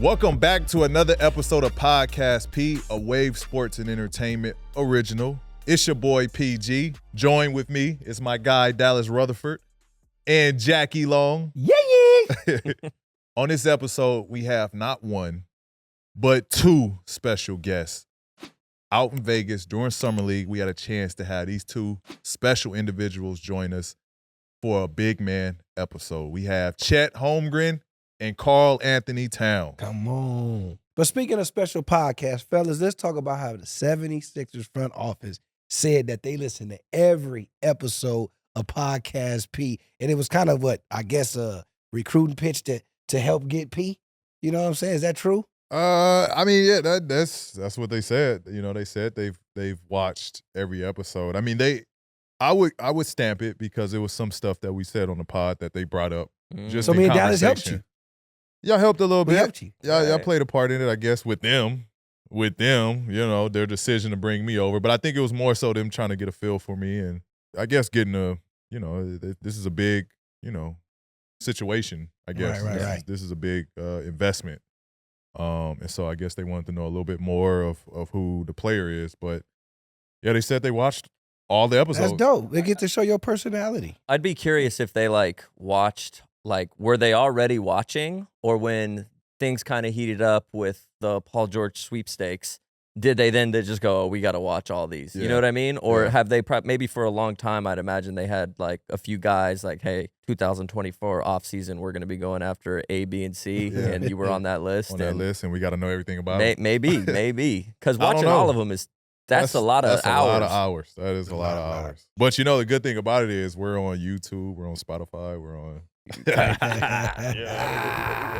Welcome back to another episode of Podcast P, a Wave Sports and Entertainment original. It's your boy PG. Join with me is my guy Dallas Rutherford and Jackie Long. Yeah. On this episode, we have not one, but two special guests. Out in Vegas during Summer League, we had a chance to have these two special individuals join us for a big man episode. We have Chet Holmgren and Karl-Anthony Towns. Come on. But speaking of special podcasts, fellas, let's talk about how the 76ers front office said that they listen to every episode of Podcast P. And it was kind of what, I guess, a recruiting pitch to help get P. You know what I'm saying? Is that true? I mean, yeah, that's what they said. You know, they said they've watched every episode. I mean, I would stamp it because it was some stuff that we said on the pod that they brought up. Just so in me and Dallas helped you. Y'all helped a little bit. We helped you. Y'all played a part in it, I guess, with them, you know, their decision to bring me over. But I think it was more so them trying to get a feel for me and I guess getting this is a big, situation, I guess. Right. This is a big investment. And so I guess they wanted to know a little bit more of who the player is. But yeah, they said they watched all the episodes. That's dope. They get to show your personality. I'd be curious if they watched, were they already watching, or when things kind of heated up with the Paul George sweepstakes, did they just go, oh, we got to watch all these? Yeah. You know what I mean? Or have they maybe for a long time, I'd imagine they had a few guys hey, 2024 offseason, we're going to be going after A, B, and C, and you were on that list. And we got to know everything about it. Maybe. Because watching all of them that's a lot of hours. That's a lot of hours. That is a lot of hours. But the good thing about it is we're on YouTube, we're on Spotify, we're on.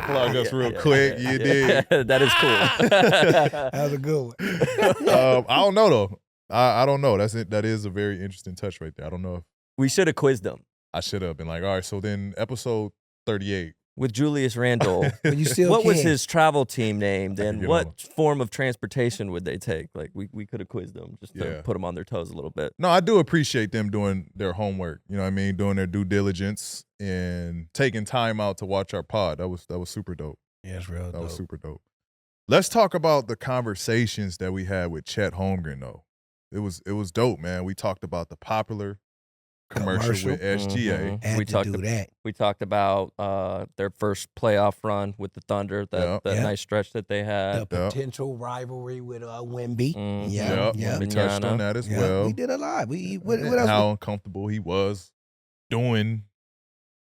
Plug us real quick. You did. That is cool. That was a good one. I don't know though. I don't know. That is a very interesting touch right there. I don't know if We should have quizzed them I should have been all right. So then episode 38 with Julius Randle. But you still What was can. his travel team named, and get what on. form of transportation would they take? We could have quizzed them just to put them on their toes a little bit. No, I do appreciate them doing their homework. You know what I mean? Doing their due diligence and taking time out to watch our pod. That was super dope. Yeah, it's real dope. That was super dope. Let's talk about the conversations that we had with Chet Holmgren, though. It was dope, man. We talked about the popular commercial with SGA. Had We to talked do that. We talked about their first playoff run with the Thunder, that nice stretch that they had. The potential rivalry with Wemby. Mhm. Yeah. We touched on that as Yeah, well. we did a lot. What And else? how uncomfortable he was doing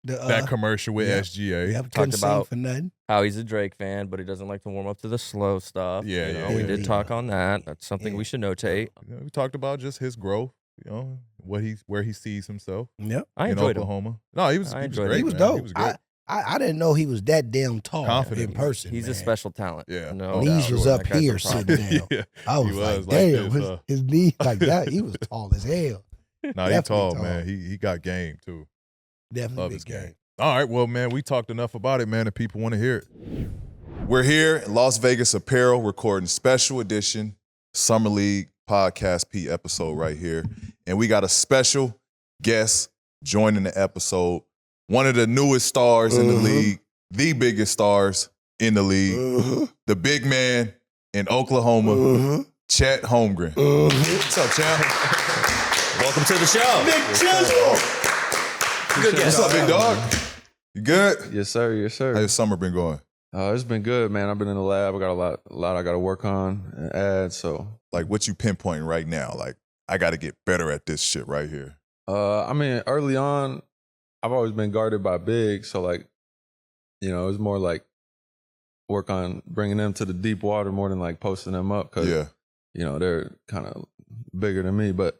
that commercial with SGA. Yep, Talked about for nothing. How he's a Drake fan, but he doesn't like to warm up to the slow stuff. Yeah, We yeah. did talk on that. That's something we should notate. We talked about just his growth, where he sees himself Yep. I in enjoyed him. Oklahoma. No, he was enjoyed great. He was man. dope. He was great. I didn't know he was that damn tall Confident. in person. He's man. a special talent. Yeah. No Knees doubt. was up That guy's a here problem. sitting down. Yeah. I was He like, was like damn, this, his knees like that. He was tall as hell. Nah, he Definitely tall, tall. man. He got game too. Definitely Love big his game. game. All right, well, man, we talked enough about it, man, and people want to hear it. We're here in Las Vegas Apparel recording special edition Summer League Podcast P episode right here. And we got a special guest joining the episode. One of the newest stars in the league, the biggest stars in the league, the big man in Oklahoma, Chet Holmgren. What's up, champ? Welcome to the show. Big Chisel. Good guess. What's up, big dog? You good? Yes, sir. Yes, sir. How your summer been going? It's been good, man. I've been in the lab. I got a lot I got to work on and add. So, Like, what you pinpointing right now? Like, I got to get better at this shit right here. I mean, early on, I've always been guarded by bigs. So, it was more like work on bringing them to the deep water more than posting them up because, they're kind of bigger than me. But,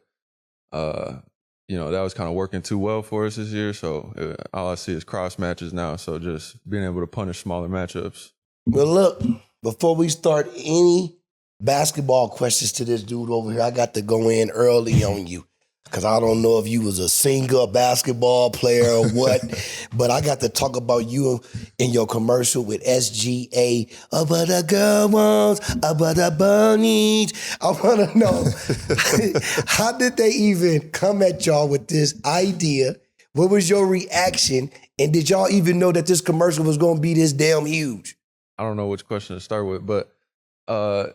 that was kind of working too well for us this year. So all I see is cross matches now. So just being able to punish smaller matchups. Well, look, before we start any basketball questions to this dude over here, I got to go in early on you. Because I don't know if you was a singer, basketball player or what, but I got to talk about you in your commercial with SGA. About a girl wants, about a bunny. I want to know, how did they even come at y'all with this idea? What was your reaction? And did y'all even know that this commercial was going to be this damn huge? I don't know which question to start with, but to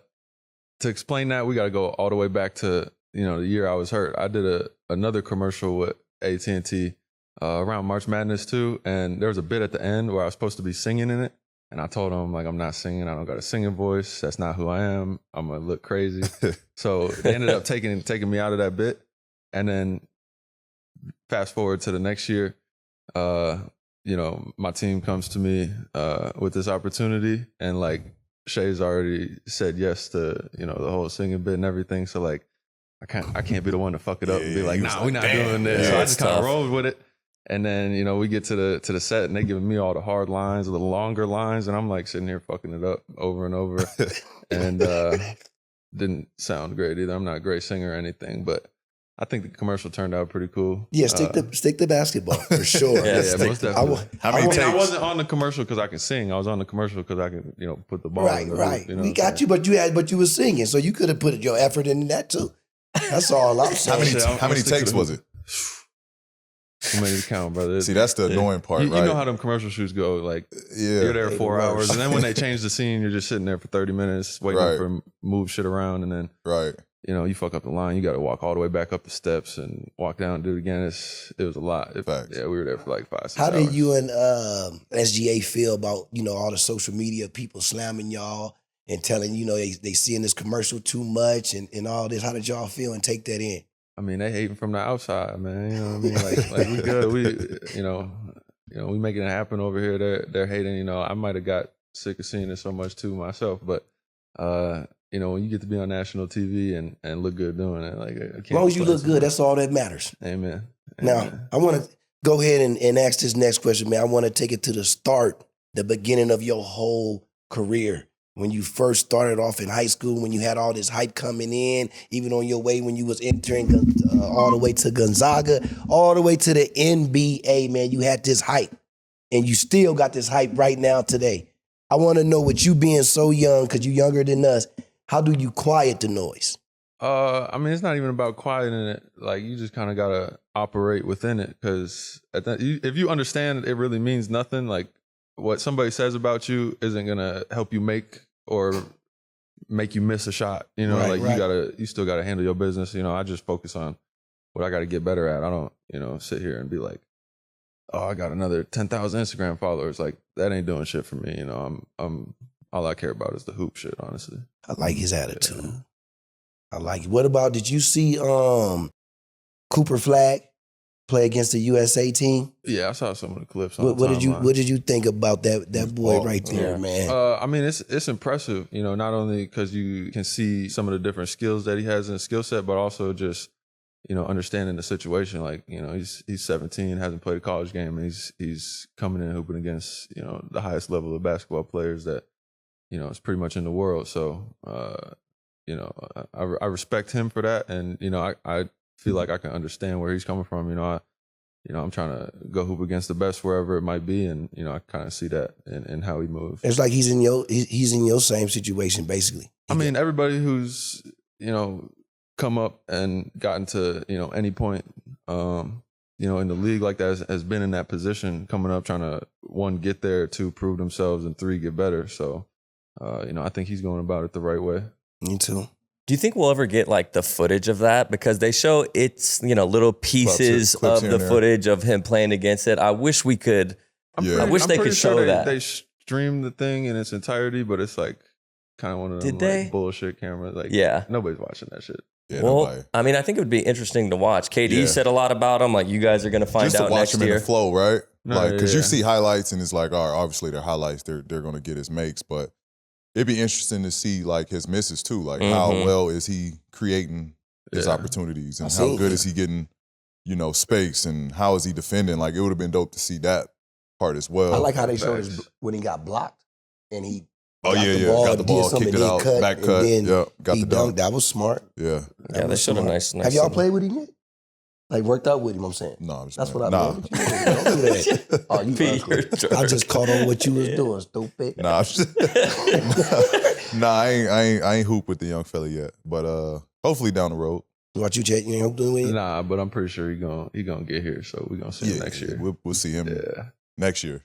explain that, we got to go all the way back to the year I was hurt. I did another commercial with AT&T around March Madness too, and there was a bit at the end where I was supposed to be singing in it, and I told them like, I'm not singing. I don't got a singing voice. That's not who I am. I'm gonna look crazy. So they ended up taking me out of that bit, and then fast forward to the next year. My team comes to me with this opportunity, and like Shai's already said yes to the whole singing bit and everything. So like I can't be the one to fuck it up and be like, nah, we're not doing this. Yeah, so I just kind of tough. rolled with it. And then we get to the set, and they giving me all the hard lines, the longer lines, and I'm like sitting here fucking it up over and over, and didn't sound great either. I'm not a great singer or anything, but I think the commercial turned out pretty cool. Yeah, stick to basketball for sure. Yeah, most definitely. How many takes? I wasn't on the commercial because I can sing. I was on the commercial because I can, put the ball in the Right. hoop, We got you, but you were singing, so you could have put your effort into that too. That's all I'm saying. How many takes was it? Too many to count, brother. See, that's the annoying part, You right? know how them commercial shoots go. Like, Yeah. you're there 4 Right. hours, and then when they change the scene, you're just sitting there for 30 minutes waiting Right. for move shit around, and then Right. you fuck up the line. You got to walk all the way back up the steps and walk down and do it again. It was a lot. Facts. Yeah, we were there for like 5-6 How hours. did you and SGA feel about all the social media people slamming y'all and telling they seeing this commercial too much and all this? How did y'all feel and take that in? I mean, they hating from the outside, man. You know what I mean? Like we good. We making it happen over here. They're hating. I might have got sick of seeing it so much too myself, but when you get to be on national TV and look good doing it, like I can't. As long as you complain look too good, much. that's all that matters. Amen. Now, I want to go ahead and ask this next question, man. I want to take it to the start, the beginning of your whole career. When you first started off in high school, when you had all this hype coming in, even on your way when you was entering all the way to Gonzaga, all the way to the NBA, man, you had this hype. And you still got this hype right now today. I want to know, with you being so young, because you're younger than us, how do you quiet the noise? I mean, it's not even about quieting it. Like, you just kind of gotta operate within it, because if you understand it really means nothing. Like, what somebody says about you isn't gonna help you make or make you miss a shot. Right. You still gotta handle your business. I just focus on what I gotta get better at. I don't, sit here and be like, oh, I got another 10,000 Instagram followers. Like, that ain't doing shit for me. I'm all I care about is the hoop shit, honestly. I like his attitude. I like it. What about, did you see Cooper Flagg play against the USA team? Yeah, I saw some of the clips. What did you think about that boy right there, Yeah. man? I mean, it's impressive. Not only because you can see some of the different skills that he has in his skill set, but also just understanding the situation. Like, he's 17, hasn't played a college game, and he's coming in hooping against the highest level of basketball players that is pretty much in the world. So I respect him for that, and I feel like I can understand where he's coming from. I'm trying to go hoop against the best wherever it might be, and I kind of see that in how he moves. It's like he's in your same situation, basically. I mean, everybody who's come up and gotten to any point in the league like that has been in that position, coming up trying to, 1, get there, 2, prove themselves, and 3, get better. So I think he's going about it the right way. Me too. Do you think we'll ever get like the footage of that? Because they show little pieces clips of here the and there. footage of him playing against it. I wish we could. Yeah. I wish I'm they pretty could sure show that. They streamed the thing in its entirety, but it's like kind of one of them Did they? like bullshit cameras. Like, Yeah. nobody's watching that shit. Yeah, Well, nobody. I mean, I think it would be interesting to watch. KD Yeah. said a lot about him. Like, you guys are going to find Just to out watch next him in year. the flow, right? No, Like, because yeah. you see highlights and it's like, all right, obviously they're highlights. They're going to get his makes, but it'd be interesting to see like his misses too. Like, how well is he creating his Yeah. opportunities, and I how seen good it. is he getting, space, and how is he defending? Like, it would have been dope to see that part as well. I like how they showed Facts. when he got blocked and he Oh got yeah, the yeah. ball, Got the ball, did something, kicked it then out, cut, back and cut. then Yep, got he the dunk. dunked. That was smart. Yeah. Yeah, they was showed a smart. nice. Have y'all little- played with him yet? Like, worked out with him, I'm saying. No, I'm just That's playing. what I Nah. mean. Don't do that. Oh, you Pete, ugly. you're a jerk. I just caught on what you was doing, stupid. Nah, I'm just, nah, I ain't hoop with the young fella yet, but hopefully down the road. What you, Chet? You ain't doing with it? Nah, but I'm pretty sure he gonna get here, so we're gonna see him next year. We'll see him Yeah. next year.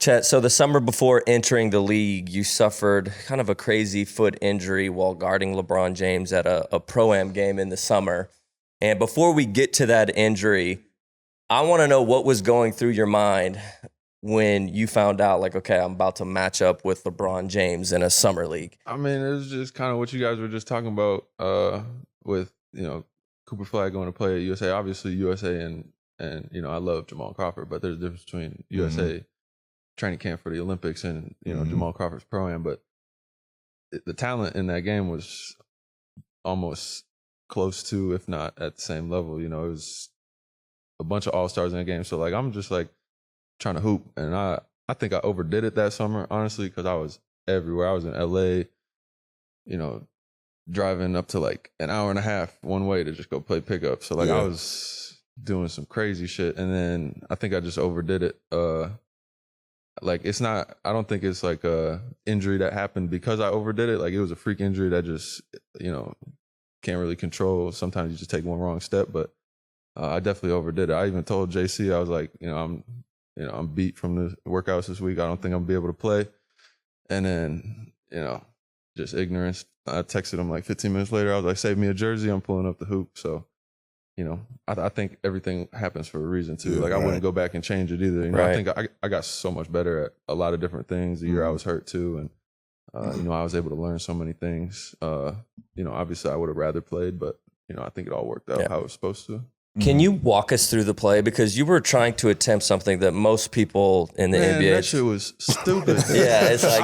Chet, so the summer before entering the league, you suffered kind of a crazy foot injury while guarding LeBron James at a Pro-Am game in the summer. And before we get to that injury, I want to know what was going through your mind when you found out, like, okay, I'm about to match up with LeBron James in a summer league. I mean, it was just kind of what you guys were just talking about with, Cooper Flagg going to play at USA. Obviously, USA and I love Jamal Crawford, but there's a difference between USA training camp for the Olympics and, Jamal Crawford's Pro-Am. But the talent in that game was almost close to, if not at the same level. It was a bunch of all-stars in that game. So, like, I'm just, like, trying to hoop. And I think I overdid it that summer, honestly, because I was everywhere. I was in L.A., driving up to, like, an hour and a half one way to just go play pickup. So, like, I was doing some crazy shit. And then I think I just overdid it. Like, it's not, I don't think it's like a injury that happened because I overdid it. Like, it was a freak injury that just, can't really control. Sometimes you just take one wrong step, but I definitely overdid it. I even told JC, I was like, I'm beat from the workouts this week. I don't think I'm gonna be able to play. And then, just ignorance. I texted him like 15 minutes later. I was like, save me a jersey. I'm pulling up the hoop. So, I think everything happens for a reason too. Like, I wouldn't go back and change it either. I think I got so much better at a lot of different things the year I was hurt too. And, I was able to learn so many things. Obviously I would have rather played, but, I think it all worked out how it was supposed to. Can you walk us through the play? Because you were trying to attempt something that most people in the NBA... that shit was stupid. Yeah, it's like...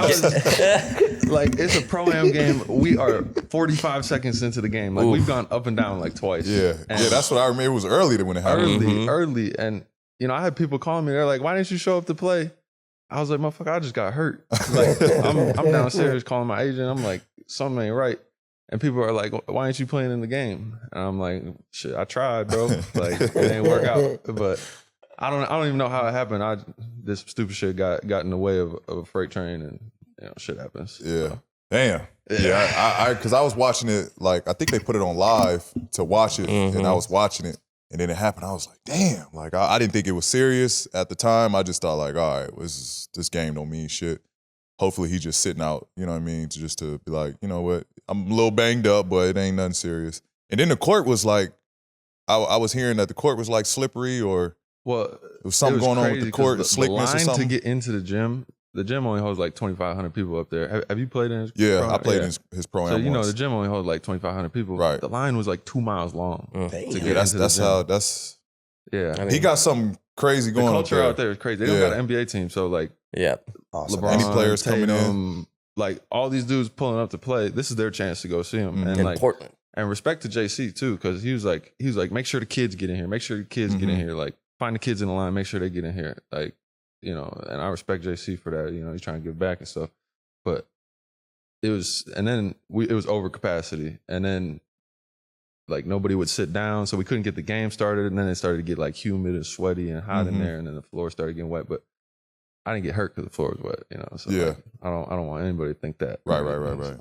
like, it's a Pro-Am game. We are 45 seconds into the game. Like, we've gone up and down like twice. Yeah, that's what I remember. It was early when it happened. Early. And, I had people calling me. They're like, why didn't you show up to play? I was like, motherfucker, I just got hurt. Like, I'm downstairs calling my agent. I'm like, something ain't right. And people are like, why ain't you playing in the game? And I'm like, shit, I tried, bro. Like, it didn't work out. But I don't even know how it happened. This stupid shit got in the way of a freight train, and shit happens. Yeah. So. Damn. Yeah. Because I was watching it, like, I think they put it on live to watch it, and I was watching it, and then it happened. I was like, damn. Like, I didn't think it was serious at the time. I just thought, like, all right, this game don't mean shit. Hopefully he's just sitting out, you know what I mean, to be like, you know what, I'm a little banged up, but it ain't nothing serious. And then the court was like, I was hearing that the court was like slippery, or there was something going on with the court, slickness or something. The line to get into the gym only holds like 2,500 people up there. Have you played in his Pro-Am? I played in his Pro-Am So, the gym only holds like 2,500 people. Right. The line was like 2 miles long. Yeah. He got something crazy going on. The culture out there is crazy. They don't got an NBA team, so like... Yeah. Awesome. LeBron, any players Tatum, coming in, like all these dudes pulling up to play. This is their chance to go see him. And in like Portland. And respect to JC too, because he was like, make sure the kids get in here. Make sure the kids get in here. Like, find the kids in the line. Make sure they get in here. Like, and I respect JC for that. He's trying to give back and stuff. But it was over capacity, and then like nobody would sit down, so we couldn't get the game started. And then it started to get like humid and sweaty and hot in there, and then the floor started getting wet. But I didn't get hurt because the floor was wet, So like, I don't want anybody to think that. Right. So.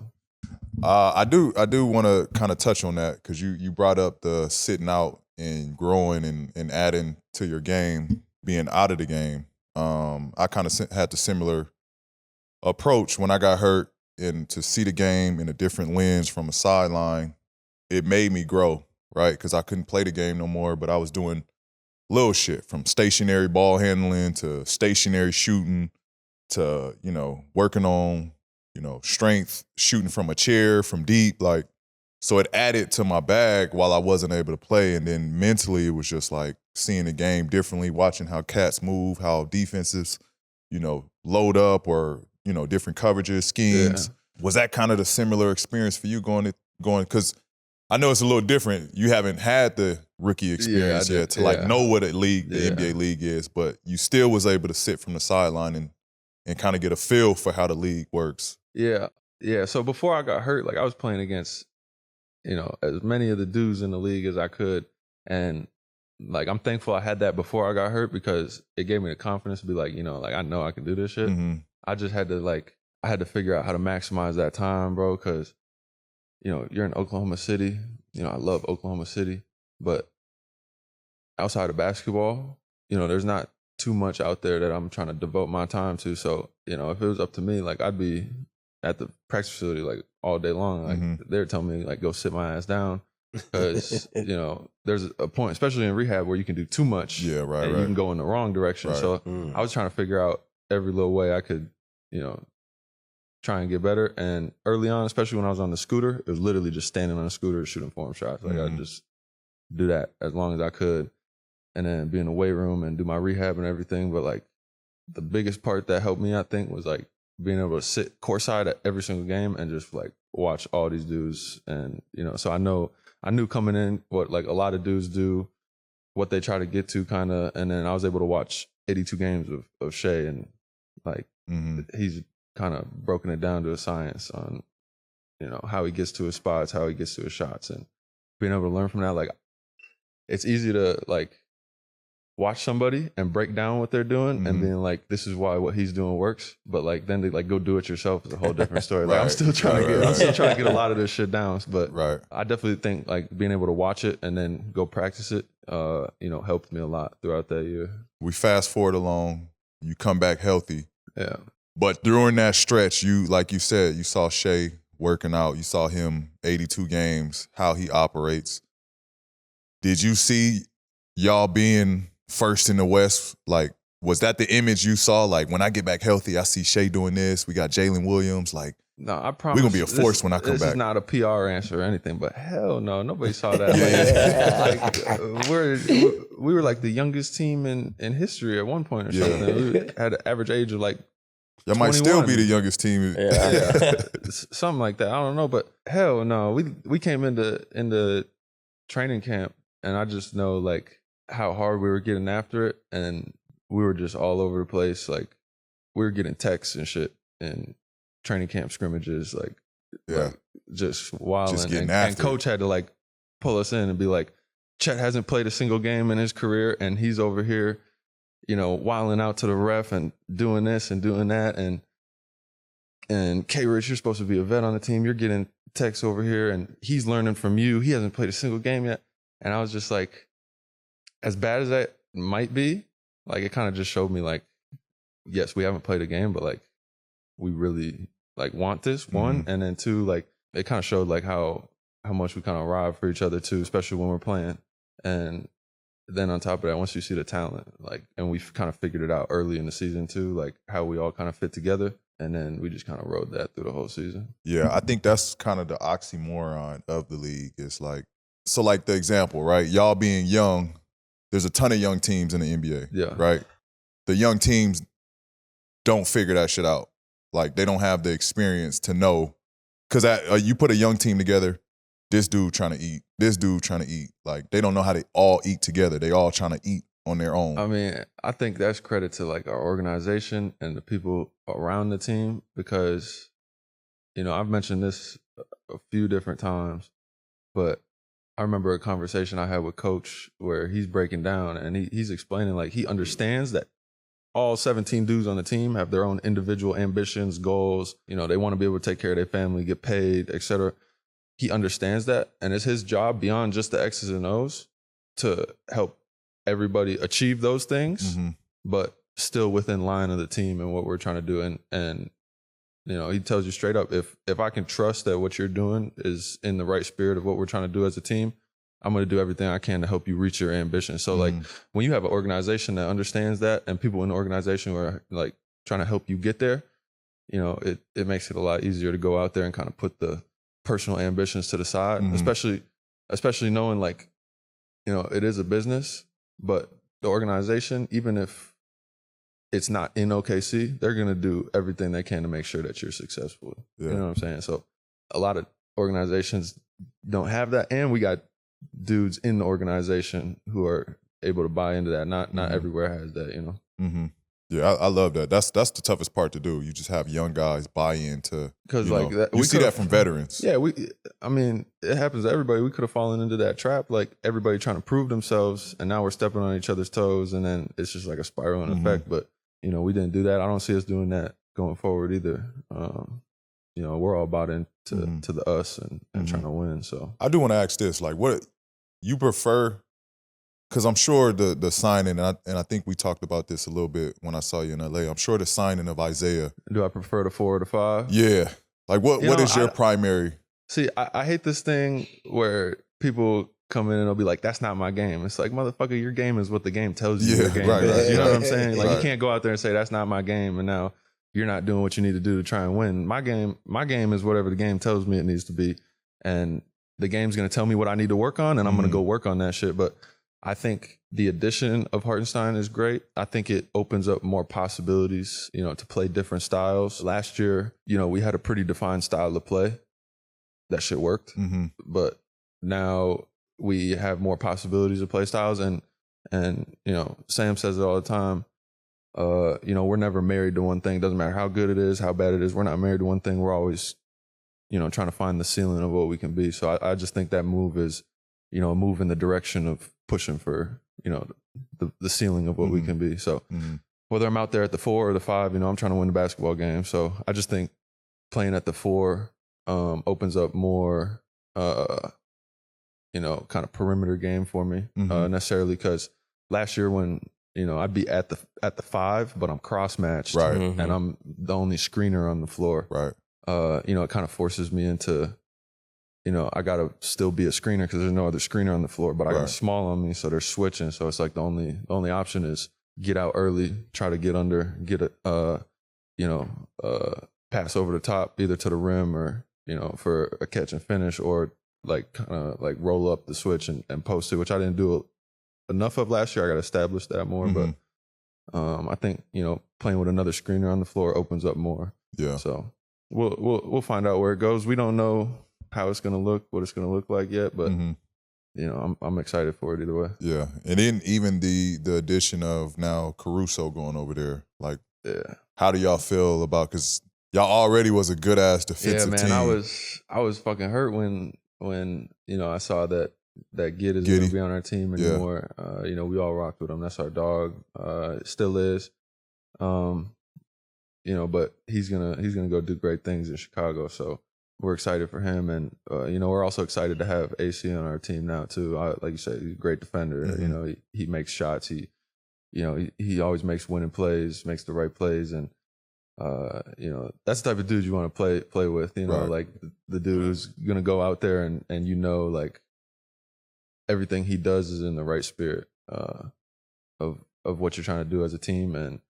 I do want to kind of touch on that, because you brought up the sitting out and growing and adding to your game, being out of the game. I kind of had the similar approach when I got hurt, and to see the game in a different lens from a sideline, it made me grow, right? Because I couldn't play the game no more, but I was doing little shit, from stationary ball handling to stationary shooting to, working on, strength, shooting from a chair, from deep. Like, so it added to my bag while I wasn't able to play. And then mentally, it was just like seeing the game differently, watching how cats move, how defenses, load up, or, different coverages, schemes. Yeah. Was that kind of the similar experience for you going, because I know it's a little different. You haven't had the rookie experience yet to know what the NBA league is, but you still was able to sit from the sideline and kind of get a feel for how the league works. Yeah. So before I got hurt, like, I was playing against, as many of the dudes in the league as I could. And like, I'm thankful I had that before I got hurt, because it gave me the confidence to be like, like, I know I can do this shit. I just had to figure out how to maximize that time, bro. Cause you're in Oklahoma City. I love Oklahoma City, but outside of basketball, there's not too much out there that I'm trying to devote my time to. So, you know, if it was up to me, like I'd be at the practice facility like all day long. Like they're telling me like go sit my ass down because you know there's a point, especially in rehab, where you can do too much. Yeah, right. And you can go in the wrong direction. Right. So I was trying to figure out every little way I could, you know, try and get better. And early on, especially when I was on the scooter, it was literally just standing on a scooter shooting form shots. Like I'd just do that as long as I could, and then be in the weight room and do my rehab and everything. But like the biggest part that helped me, I think, was like being able to sit courtside at every single game and just like watch all these dudes. And, you know, so I knew coming in what like a lot of dudes do, what they try to get to kind of. And then I was able to watch 82 games of Shai, and like he's kind of broken it down to a science on, you know, how he gets to his spots, how he gets to his shots, and being able to learn from that. Like it's easy to like watch somebody and break down what they're doing and being like, this is why what he's doing works. But like then they like go do it yourself is a whole different story. Like I'm still trying to get a lot of this shit down. But I definitely think like being able to watch it and then go practice it, you know, helped me a lot throughout that year. We fast forward along, you come back healthy. Yeah. But during that stretch, you, like you said, you saw Shai working out. You saw him 82 games, how he operates. Did you see y'all being first in the West? Like, was that the image you saw? Like, when I get back healthy, I see Shai doing this. We got Jalen Williams. Like, no, I promise. We're going to be a force when I come back. This is not a PR answer or anything, but hell no, nobody saw that. We were like the youngest team in history at one point or something. We had an average age of like y'all might still be the youngest team. Something like that. I don't know, but hell no. We came into training camp, and I just know like how hard we were getting after it, and we were just all over the place. Like we were getting texts and shit and training camp scrimmages, like just wilding. And coach had to like pull us in and be like, Chet hasn't played a single game in his career, and he's over here, you know, wilding out to the ref and doing this and doing that. And K-Rich, you're supposed to be a vet on the team. You're getting texts over here, and he's learning from you. He hasn't played a single game yet. And I was just like, as bad as that might be, like it kind of just showed me like, yes, we haven't played a game, but like we really like want this, one. And then two, like it kind of showed like how much we kind of ride for each other too, especially when we're playing. And then on top of that, once you see the talent, like, and we've kind of figured it out early in the season too, like how we all kind of fit together. And then we just kind of rode that through the whole season. Yeah, I think that's kind of the oxymoron of the league. It's like, so like the example, right? Y'all being young, there's a ton of young teams in the NBA, right? The young teams don't figure that shit out. Like they don't have the experience to know, because you put a young team together, this dude trying to eat, this dude trying to eat. Like they don't know how they all eat together. They all trying to eat on their own. I mean, I think that's credit to like our organization and the people around the team, because, you know, I've mentioned this a few different times, but I remember a conversation I had with Coach where he's breaking down and he's explaining like he understands that all 17 dudes on the team have their own individual ambitions, goals. You know, they want to be able to take care of their family, get paid, etc. He understands that, and it's his job beyond just the X's and O's to help everybody achieve those things, but still within line of the team and what we're trying to do. And you know, he tells you straight up, if I can trust that what you're doing is in the right spirit of what we're trying to do as a team, I'm going to do everything I can to help you reach your ambition. So like when you have an organization that understands that, and people in the organization who are like trying to help you get there, you know, it makes it a lot easier to go out there and kind of put the personal ambitions to the side, especially knowing like, you know, it is a business, but the organization, even if it's not in OKC, they're going to do everything they can to make sure that you're successful. You know what I'm saying? So a lot of organizations don't have that. And we got dudes in the organization who are able to buy into that. Not everywhere has that, you know? Yeah, I love that. That's the toughest part to do. You just have young guys buy into, because like that, you see that from veterans. Yeah, I mean, it happens to everybody. We could have fallen into that trap, like everybody trying to prove themselves, and now we're stepping on each other's toes, and then it's just like a spiraling effect. But you know, we didn't do that. I don't see us doing that going forward either. You know, we're all bought into to the us and trying to win. So I do want to ask this: like, what you prefer because I'm sure the signing, and I think we talked about this a little bit when I saw you in LA. I'm sure the signing of Isaiah. Do I prefer the 4 or the 5? Yeah. Like what is your primary? See, I hate this thing where people come in and they'll be like, that's not my game. It's like, motherfucker, your game is what the game tells you your game is. You know what I'm saying? Like, you can't go out there and say that's not my game, and now you're not doing what you need to do to try and win. My game is whatever the game tells me it needs to be. And the game's going to tell me what I need to work on, and I'm going to go work on that shit. But I think the addition of Hartenstein is great. I think it opens up more possibilities, to play different styles. Last year, we had a pretty defined style of play. That shit worked. Mm-hmm. But now we have more possibilities of play styles. And Sam says it all the time. We're never married to one thing. Doesn't matter how good it is, how bad it is. We're not married to one thing. We're always, trying to find the ceiling of what we can be. So I just think that move is, a move in the direction of pushing for, the ceiling of what we can be. So whether I'm out there at the 4 or the 5, I'm trying to win the basketball game. So I just think playing at the 4 opens up more, kind of perimeter game for me, necessarily because last year when, I'd be at the 5, but I'm cross matched, right, and I'm the only screener on the floor, right. It kind of forces me into, I gotta still be a screener because there's no other screener on the floor, but I got a small on me, so they're switching. So it's like the only option is get out early, try to get under, get a, pass over the top, either to the rim or for a catch and finish, or like kind of like roll up the switch and post it, which I didn't do enough of last year. I got to establish that more, but I think playing with another screener on the floor opens up more. Yeah. So we'll find out where it goes. We don't know how it's gonna look, what it's gonna look like yet, but I'm excited for it either way. Yeah, and then even the addition of now Caruso going over there, like, how do y'all feel about? Because y'all already was a good ass defensive team. I was fucking hurt when I saw that Gid is gonna be on our team anymore. We all rocked with him. That's our dog. It still is. But he's gonna go do great things in Chicago. So we're excited for him, and we're also excited to have AC on our team now too. Like you said, he's a great defender. He makes shots. He always makes winning plays, makes the right plays, and that's the type of dude you want to play with. Like the dude who's gonna go out there and like everything he does is in the right spirit of what you're trying to do as a team, and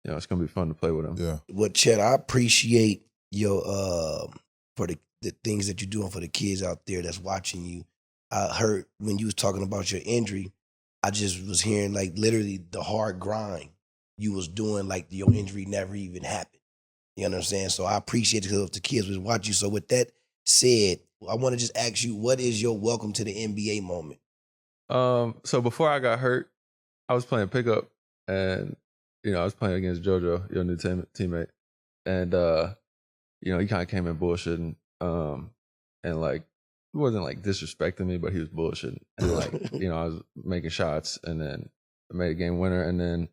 it's gonna be fun to play with him. Yeah. Well, Chet, I appreciate your for the things that you're doing for the kids out there that's watching you. I heard when you was talking about your injury, I just was hearing like literally the hard grind you was doing, like your injury never even happened. You know what I'm saying? So I appreciate it because the kids was watching you. So with that said, I want to just ask you, what is your welcome to the NBA moment? So before I got hurt, I was playing pickup, and I was playing against JoJo, your new teammate, and he kind of came in bullshitting, and like he wasn't like disrespecting me, but he was bullshitting, and like I was making shots, and then I made a game winner, and then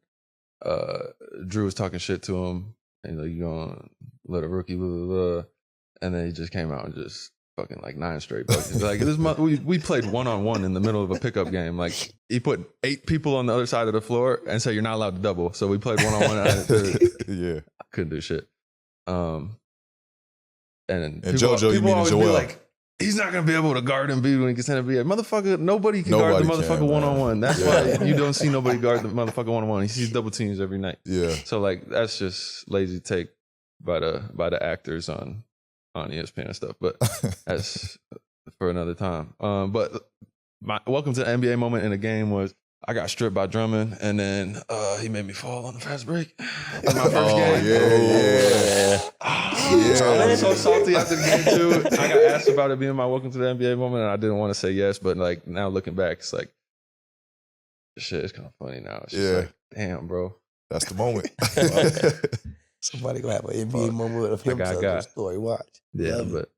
Drew was talking shit to him, and like, you gonna let a rookie, blah, blah, blah. And then he just came out and just fucking like 9 straight buckets. Like we played 1-on-1 in the middle of a pickup game. Like he put 8 people on the other side of the floor and said, you're not allowed to double. So we played 1-on-1. Yeah. I couldn't do shit. And JoJo, you mean always Joel? Be like, he's not going to be able to guard Embiid when he gets in the NBA. Motherfucker, nobody can guard the motherfucker one-on-one. That's why you don't see nobody guard the motherfucker one-on-one. He sees double teams every night. Yeah. So like that's just lazy take by the actors on ESPN and stuff. But that's for another time. But my welcome to the NBA moment in the game was I got stripped by Drummond, and then he made me fall on the fast break. That's my first game. I was so salty after the game too. I got asked about it being my welcome to the NBA moment, and I didn't want to say yes. But like now looking back, it's like shit. It's kind of funny now. It's just like, damn, bro. That's the moment. Somebody gonna have an NBA moment of him telling the story. Watch. Yeah, but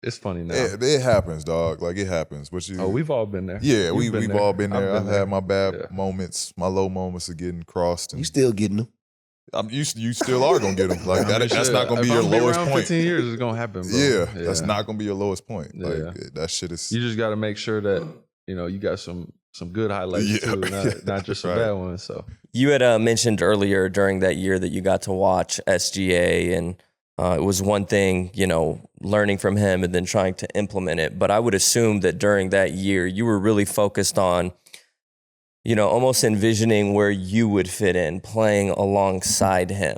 it's funny now. It happens, dog. Like it happens. But we've all been there. Yeah, we've all been there. I've had my bad moments, my low moments of getting crossed. And you still getting them. You still are gonna get them. Like that's not gonna be your lowest point. 15 years is gonna happen, bro. Yeah, that's not gonna be your lowest point. Like that shit is. You just got to make sure that you got some good highlights too, not just some bad ones. So you had mentioned earlier during that year that you got to watch SGA, and it was one thing, learning from him and then trying to implement it. But I would assume that during that year, you were really focused on, almost envisioning where you would fit in, playing alongside him.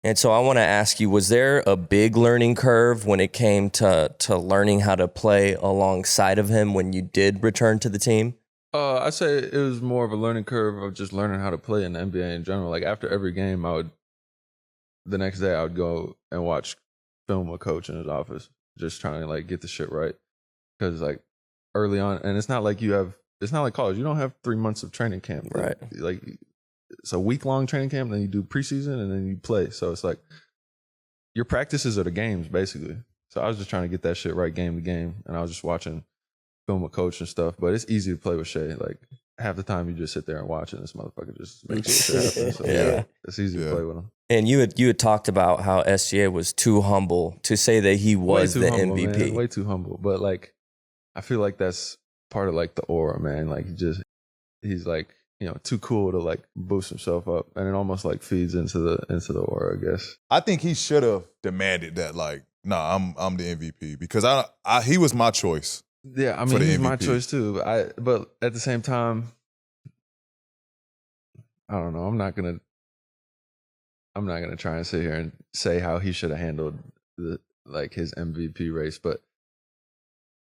And so I want to ask you, was there a big learning curve when it came to learning how to play alongside of him when you did return to the team? I'd say it was more of a learning curve of just learning how to play in the NBA in general. Like after every game, the next day I would go and watch film with coach in his office, just trying to like get the shit right. Because like early on, and it's not like college. You don't have 3 months of training camp. Right. Like it's a week-long training camp, then you do preseason, and then you play. So it's like your practices are the games, basically. So I was just trying to get that shit right game to game, and I was just watching film with coach and stuff. But it's easy to play with Shai. Like half the time you just sit there and watch it, and this motherfucker just makes shit happen. So yeah, it's easy to play with him. And you had talked about how SGA was too humble to say that he was the humble, MVP. Man. Way too humble. But like I feel like that's part of like the aura, man. Like he's like, too cool to like boost himself up, and it almost like feeds into the aura, I guess. I think he should have demanded that, like, I'm the MVP, because he was my choice. Yeah, I mean, he's my choice too. But at the same time, I don't know. I'm not gonna try and sit here and say how he should have handled his MVP race, but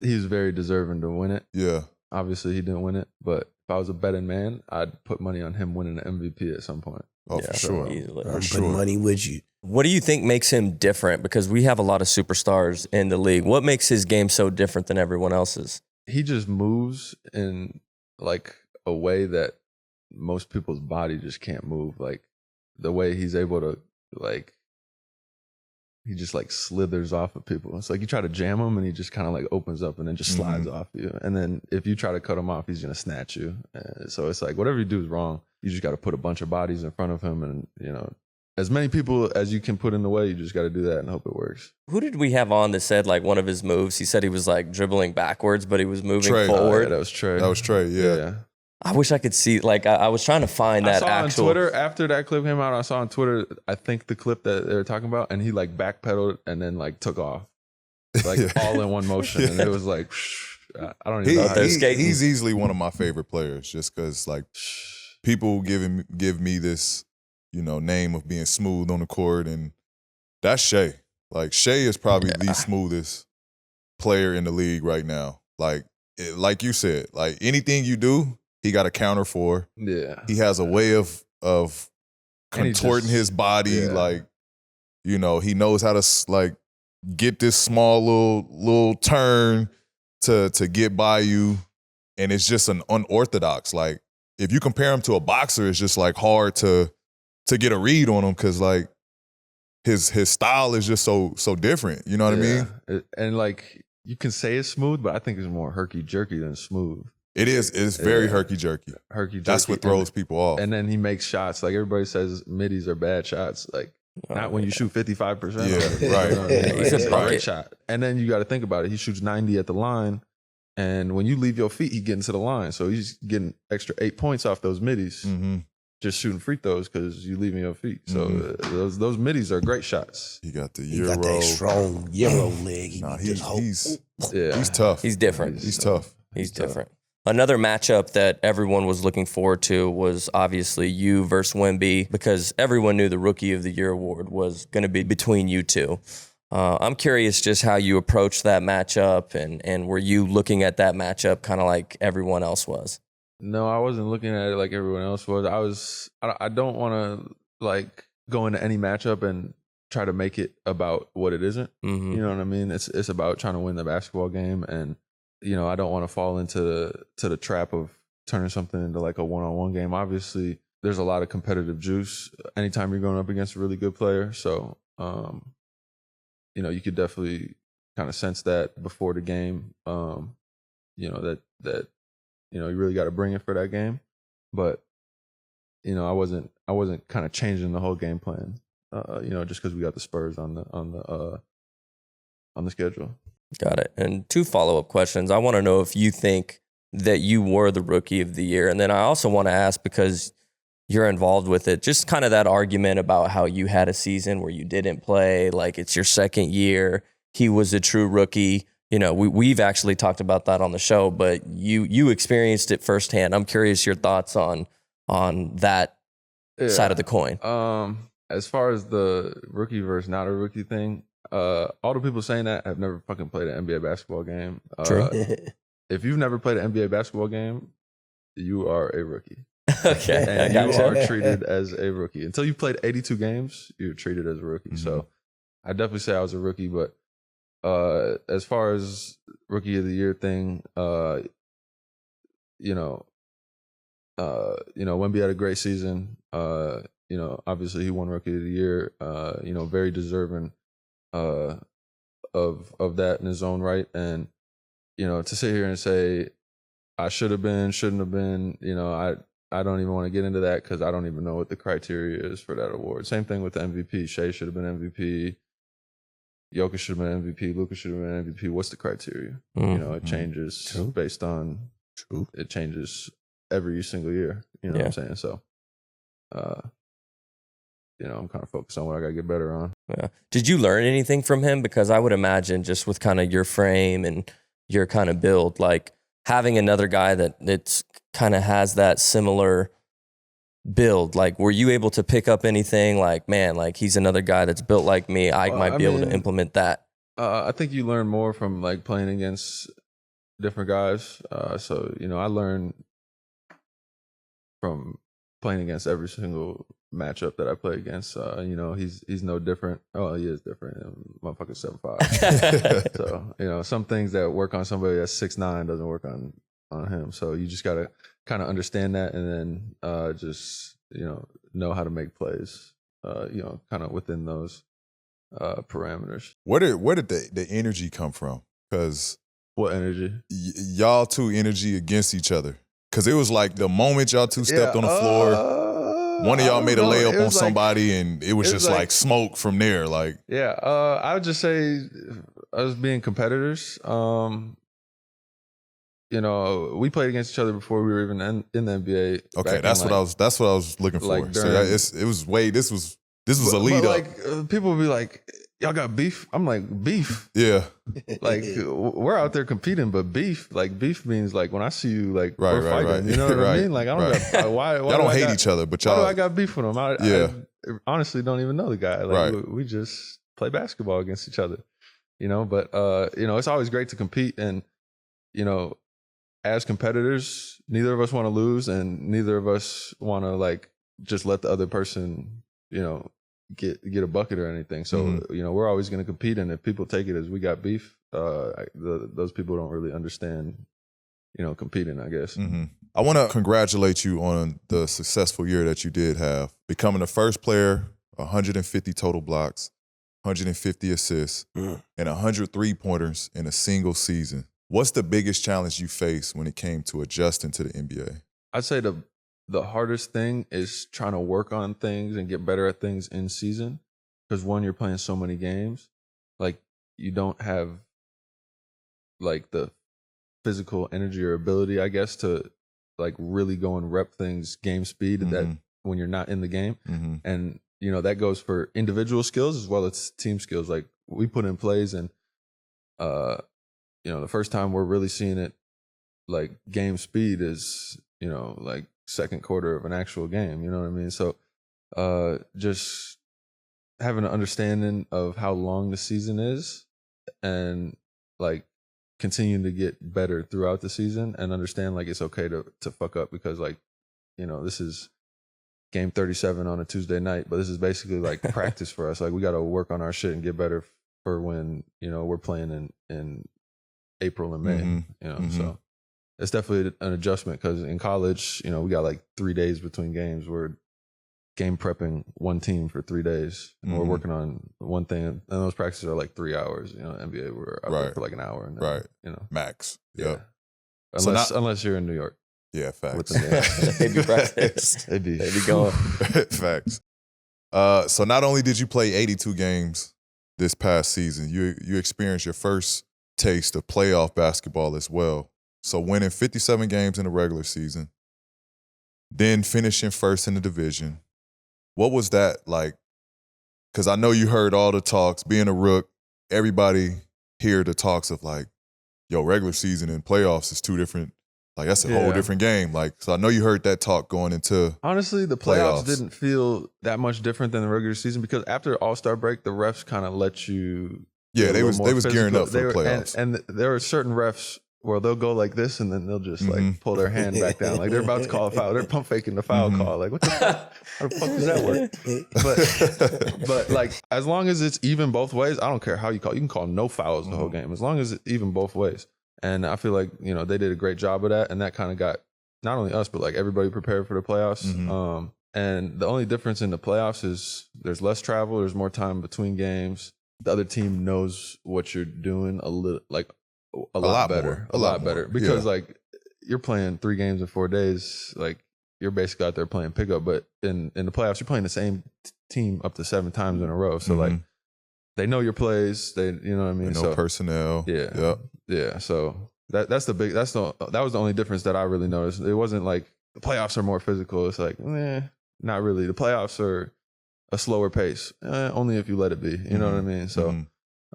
he's very deserving to win it. Yeah. Obviously, he didn't win it, but if I was a betting man, I'd put money on him winning the MVP at some point. Oh, yeah, for sure. Easily. I'm putting money with you. What do you think makes him different? Because we have a lot of superstars in the league. What makes his game so different than everyone else's? He just moves in like a way that most people's body just can't move. Like the way he's able to he just like slithers off of people. It's like you try to jam him and he just kind of like opens up and then just slides off you. And then if you try to cut him off, he's going to snatch you. So it's like whatever you do is wrong. You just got to put a bunch of bodies in front of him, and, as many people as you can put in the way, you just got to do that and hope it works. Who did we have on that said like one of his moves? He said he was like dribbling backwards, but he was moving forward. Yeah, that was Trey. Yeah. I wish I could see, like, I was trying to find that I saw actual. on Twitter, after that clip came out, I saw on Twitter, I think the clip that they were talking about, and he like backpedaled and then like took off. Like all in one motion. And it was like, I don't even know. He's easily one of my favorite players, just because like people give me this, name of being smooth on the court, and that's Shai. Like Shai is probably the smoothest player in the league right now. Like you said, like anything you do, he got a counter for. Yeah. He has a way of contorting his body. Yeah. Like, he knows how to like get this small little turn to get by you. And it's just an unorthodox. Like if you compare him to a boxer, it's just like hard to get a read on him, because like his style is just so different. You know what I mean? And like you can say it's smooth, but I think it's more herky-jerky than smooth. It is. It's very herky-jerky. Herky-jerky. That's what throws people off. And then he makes shots. Like everybody says middies are bad shots. Like not when you shoot 55%. Yeah, right. He's a great shot. And then you got to think about it. He shoots 90 at the line. And when you leave your feet, he getting to the line. So he's getting extra 8 points off those middies. Mm-hmm. Just shooting free throws because you leaving your feet. So those middies are great shots. He got the He Euro. got that strong Euro leg. He's tough. He's different. He's tough. He's different. Another matchup that everyone was looking forward to was obviously you versus Wemby, because everyone knew the Rookie of the Year award was going to be between you two. I'm curious just how you approached that matchup, and were you looking at that matchup kind of like everyone else was? No, I wasn't looking at it like everyone else was. I don't want to like go into any matchup and try to make it about what it isn't. Mm-hmm. You know what I mean? It's about trying to win the basketball game, and I don't want to fall into the trap of turning something into like a one-on-one game. Obviously, there's a lot of competitive juice anytime you're going up against a really good player. So, you could definitely kind of sense that before the game. That you really got to bring it for that game. But I wasn't kind of changing the whole game plan. Just because we got the Spurs on the schedule. Got it. And 2 follow-up questions. I want to know if you think that you were the rookie of the year? And then I also want to ask, because you're involved with it, just kind of that argument about how you had a season where you didn't play, like it's your second year. He was a true rookie. You know, we've actually talked about that on the show, but you experienced it firsthand. I'm curious your thoughts on that side of the coin. As far as the rookie versus not a rookie thing, all the people saying that have never fucking played an NBA basketball game. True. If you've never played an NBA basketball game, you are a rookie. Okay. And you are treated as a rookie. Until you played 82 games, you're treated as a rookie. Mm-hmm. So I definitely say I was a rookie, but as far as rookie of the year thing, Wemby had a great season. Obviously he won rookie of the year. Very deserving of that in his own right. And to sit here and say I should have been, shouldn't have been, I don't even want to get into that because I don't even know what the criteria is for that award. Same thing with the MVP. Shai should have been MVP. Jokic should have been MVP. Luka should have been MVP. What's the criteria? It changes based on. True. It changes every single year. You know what I'm saying? So, I'm kind of focused on what I got to get better on. Yeah. Did you learn anything from him? Because I would imagine just with kind of your frame and your kind of build, like having another guy that's kind of has that similar build, like were you able to pick up anything like, man, like he's another guy that's built like me, I might be able to implement that? I think you learn more from like playing against different guys. So I learned from playing against every single matchup that I play against. He's no different. Oh, he is different. Motherfucker's 7'5". So some things that work on somebody that's 6'9" doesn't work on him. So you just gotta kind of understand that, and then just know how to make plays. Kind of within those parameters. Where did the energy come from? Because what energy? Y'all two energy against each other. Because it was like the moment y'all two stepped on the floor, one of y'all made a layup on somebody, and it was just like smoke from there. Like, I would just say us being competitors. We played against each other before we were even in the NBA. Okay, that's what I was looking for. Like so it was way. This was a lead up. Like people would be like, "Y'all got beef?" I'm like, "Beef." Yeah. Like we're out there competing, but beef means like when I see you, like we're fighting. Right. You know what I mean? Like I don't got why y'all don't hate each other, but y'all. Why do I got beef with him? I honestly don't even know the guy. Like we just play basketball against each other. But it's always great to compete, and as competitors, neither of us want to lose, and neither of us want to like just let the other person, get a bucket or anything. So we're always going to compete, and if people take it as we got beef, those people don't really understand, competing, I guess. Mm-hmm. I want to congratulate you on the successful year that you did have, becoming the first player, 150 total blocks, 150 assists, and 100 3-pointers in a single season. What's the biggest challenge you faced when it came to adjusting to the NBA? I'd say the hardest thing is trying to work on things and get better at things in season. Because one, you're playing so many games, like you don't have like the physical energy or ability, I guess, to like really go and rep things game speed that when you're not in the game. Mm-hmm. And that goes for individual skills as well as team skills. Like we put in plays, and the first time we're really seeing it like game speed is, like second quarter of an actual game, you know what I mean? So just having an understanding of how long the season is, and like continuing to get better throughout the season, and understand like it's okay to fuck up, because like, this is game 37 on a Tuesday night, but this is basically like practice for us. Like we got to work on our shit and get better for when, we're playing in April and May, so it's definitely an adjustment, because in college, we got like 3 days between games. We're game prepping one team for 3 days, and we're working on one thing, and those practices are like 3 hours. NBA, we're out there for like an hour, and then, max. Yeah. Unless you're in New York. Yeah, facts. They be practice. They be going. Facts. So not only did you play 82 games this past season, you experienced your first taste of playoff basketball as well. So winning 57 games in the regular season, then finishing first in the division. What was that like? Because I know you heard all the talks, being a rook, everybody hear the talks of like, yo, regular season and playoffs is two different, like that's a whole different game. Like, so I know you heard that talk going into honestly, the playoffs didn't feel that much different than the regular season because after All-Star break, the refs kind of let you. Yeah, they was gearing up for the playoffs. And there are certain refs where they'll go like this and then they'll just like pull their hand back down. Like they're about to call a foul. They're pump faking the foul call. Like, what the fuck? How the fuck does that work? But like, as long as it's even both ways, I don't care how you call. You can call no fouls the whole game. As long as it's even both ways. And I feel like, you know, they did a great job of that. And that kind of got not only us, but like everybody prepared for the playoffs. And the only difference in the playoffs is there's less travel. There's more time between games. The other team knows what you're doing a lot better because like you're playing 3 games in 4 days. Like you're basically out there playing pickup, but in the playoffs, you're playing the same team up to 7 times in a row. So like they know your plays. They, you know what I mean? They know personnel. Yeah. Yeah. So that was the only difference that I really noticed. It wasn't like the playoffs are more physical. It's like, not really. The playoffs are a slower pace, only if you let it be. You know what I mean? So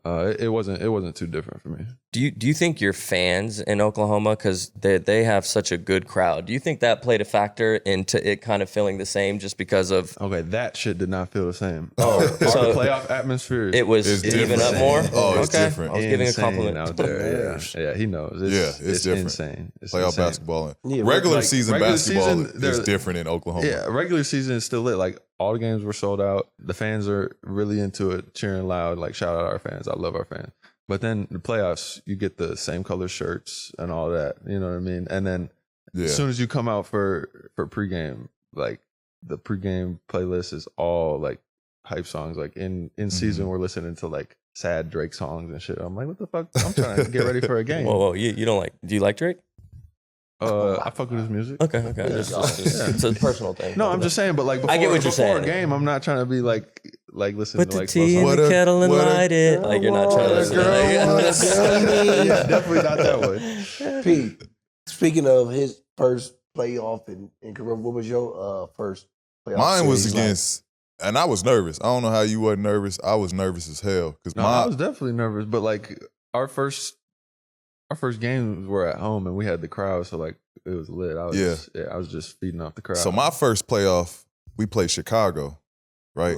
it wasn't too different for me. Do you think your fans in Oklahoma, because they have such a good crowd, do you think that played a factor into it kind of feeling the same just because of... Okay, that shit did not feel the same. Oh, so the playoff atmosphere. It was even up more? Oh, it's different. I was giving a compliment. Out there. Yeah, he knows. It's different. Insane. It's playoff insane. basketball. Regular season basketball is different in Oklahoma. Yeah, regular season is still lit. Like all the games were sold out. The fans are really into it, cheering loud. Like shout out our fans. I love our fans. But then the playoffs, you get the same color shirts and all that. You know what I mean? And then as soon as you come out for pregame, like the pregame playlist is all like hype songs. Like in season, we're listening to like sad Drake songs and shit. I'm like, what the fuck? I'm trying to get ready for a game. Whoa, you don't like? Do you like Drake? I fuck with his music. Okay. It's a personal thing. No, I'm just saying, but like before, I get what you're saying. A game, I'm not trying to be like listening put to like the tea in the kettle and light it. Like you're not trying to listen to that. Yeah, definitely not that way. Pete, speaking of his first playoff in career, what was your first playoff? Mine was against, and I was nervous. I don't know how you wasn't nervous. I was nervous as hell. I was definitely nervous, but like our first games were at home and we had the crowd, so like it was lit. I was just feeding off the crowd. So my first playoff, we played Chicago, right?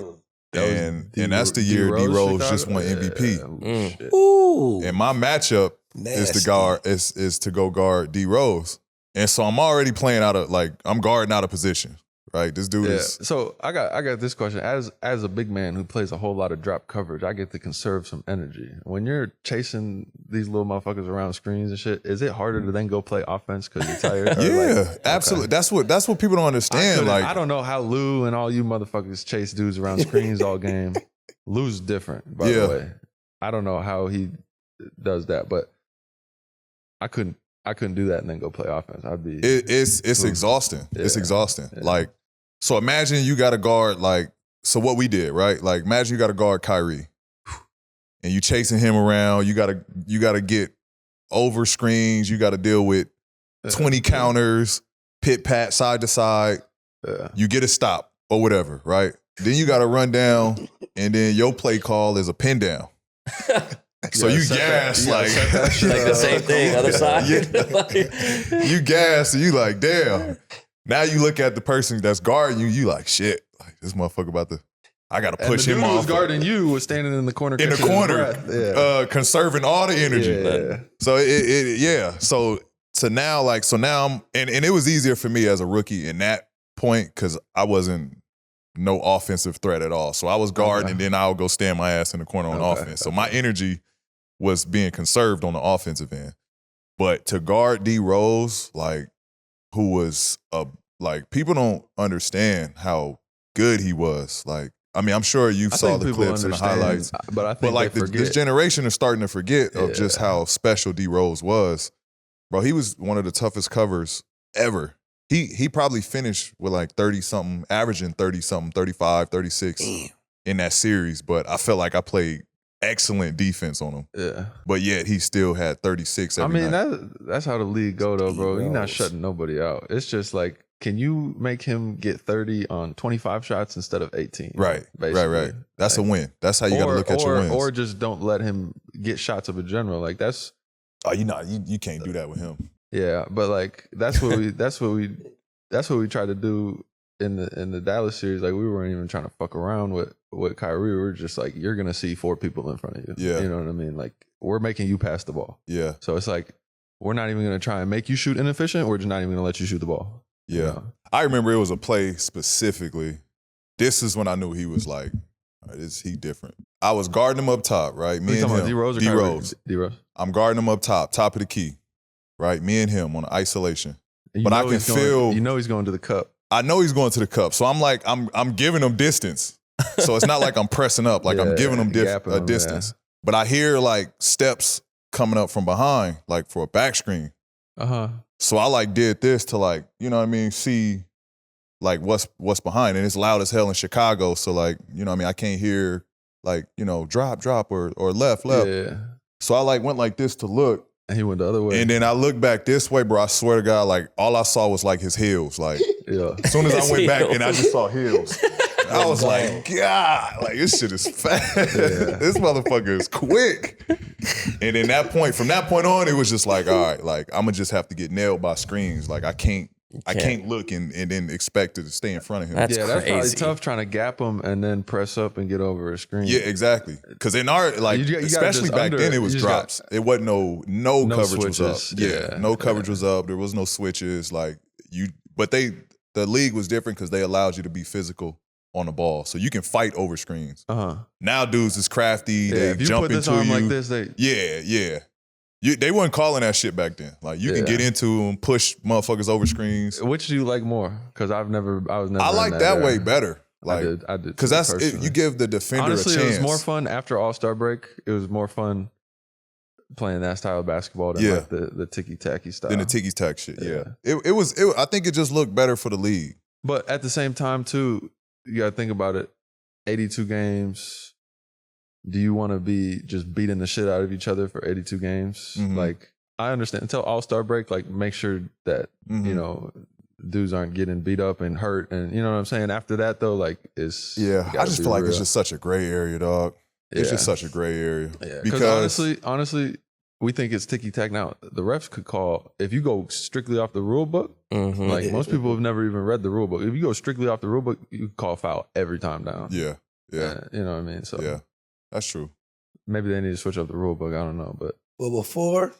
And that's the year D Rose just won MVP. Ooh. And my matchup is to go guard D Rose. And so I'm already playing I'm guarding out of position. Right, this dude is. So I got this question. As a big man who plays a whole lot of drop coverage, I get to conserve some energy. When you're chasing these little motherfuckers around screens and shit, is it harder to then go play offense because you're tired? Yeah, absolutely. That's what people don't understand. I don't know how Lou and all you motherfuckers chase dudes around screens all game. Lou's different, by the way. I don't know how he does that, but I couldn't do that and then go play offense. I'd be. It's exhausting. Yeah. It's exhausting. Yeah. Like. So imagine you got to guard so what we did, right? Like imagine you got to guard Kyrie and you chasing him around. You gotta get over screens. You got to deal with 20 counters, pit pat, side to side. Yeah. You get a stop or whatever, right? Then you got to run down and then your play call is a pin down. So you gas like the same thing, other side. You gas and you like, damn. Now you look at the person that's guarding you, you like, shit, like this motherfucker I got to push him off. The dude who was guarding you was standing in the corner. Conserving all the energy. Yeah. So So now I'm, and it was easier for me as a rookie in that point because I wasn't no offensive threat at all. So I was guarding and then I would go stand my ass in the corner on offense. So my energy was being conserved on the offensive end. But to guard D Rose, who was people don't understand how good he was. I'm sure you saw the clips and the highlights. But I think this generation is starting to forget of just how special D Rose was. Bro, he was one of the toughest covers ever. He probably finished with 30-something, averaging 30-something, 35, 36 in that series. But I felt like I played excellent defense on him. Yeah. But yet he still had 36 every night. That's how the league go though, bro. You're not Heroes. shutting nobody out. It's just like, can you make him get 30 on 25 shots instead of 18? Right. Basically. That's a win. That's how you got to look at your wins. Or just don't let him get shots of a general. Like that's you can't do that with him. yeah, but like that's what we tried to do in the Dallas series. Like we weren't even trying to fuck around with Kyrie. We were just like, you're gonna see 4 people in front of you. Yeah. You know what I mean? Like we're making you pass the ball. Yeah. So it's like we're not even gonna try and make you shoot inefficient. We're just not even gonna let you shoot the ball. Yeah. You know? I remember it was a play specifically. This is when I knew he was like, all right, he different. I was guarding him up top, right? Me You and talking him. about D-Rose or D-Rose. D-Rose. I'm guarding him up top of the key, right? Me and him on isolation. And But I know can he's going- feel- You know he's going to the cup. I know he's going to the cup, so I'm like, I'm giving him distance. So it's not like I'm pressing up, like I'm Yeah, giving him gapping him, distance. But I hear like steps coming up from behind, like for a back screen. So I like did this to like, you know what I mean, see like what's behind. And it's loud as hell in Chicago. So like, you know what I mean, I can't hear like, you know, drop or left. Yeah. So I like went like this to look. And he went the other way. And then I looked back this way, bro. I swear to God, like all I saw was like his heels. Like yeah. as soon as His I went back heels. and I just saw heels. I was like, God, like this shit is fast. This motherfucker is quick. And then from that point on, it was just like, all right, like I'm gonna just have to get nailed by screens. Like I can't look and then expect it to stay in front of him. That's That's probably crazy. tough trying to gap him and then press up and get over a screen. Yeah, exactly. Because in our like, You gotta especially just back then, it was you just drops. It wasn't no coverage was up. switches. Yeah, no coverage was up. There was no switches. Like but the league was different because they allowed you to be physical on the ball, so you can fight over screens. Now dudes is crafty. Yeah, They if you jump put this into arm you. like this, they Yeah. They weren't calling that shit back then. Like you can Yeah. get into them, push motherfuckers over screens. Which do you like more? Because I was never. I like that era. way better. Like I did because that's it, personally. you give the defender Honestly, a chance. it was more fun after All-Star break. It was more fun playing that style of basketball than Yeah. like the ticky-tacky style. than the ticky tack shit. Yeah, Yeah. it was. I think it just looked better for the league. But at the same time, too, you got to think about it. 82 games. Do you want to be just beating the shit out of each other for 82 games? Mhm. Like, I understand. Until All-Star break, like, make sure that, Mhm. you know, dudes aren't getting beat up and hurt. And you know what I'm saying? After that, though, like, it's... Yeah, you gotta I just be feel like real. it's just such a gray area, dog. It's Yeah. just such a gray area. Yeah, because honestly, we think it's ticky-tack now. The refs could call... If you go strictly off the rule book, Mhm. like, most people have never even read the rule book. If you go strictly off the rule book, you can call foul every time down. yeah, You know what I mean? So yeah, that's true. maybe they need to switch up the rule book. I don't know, but Well, before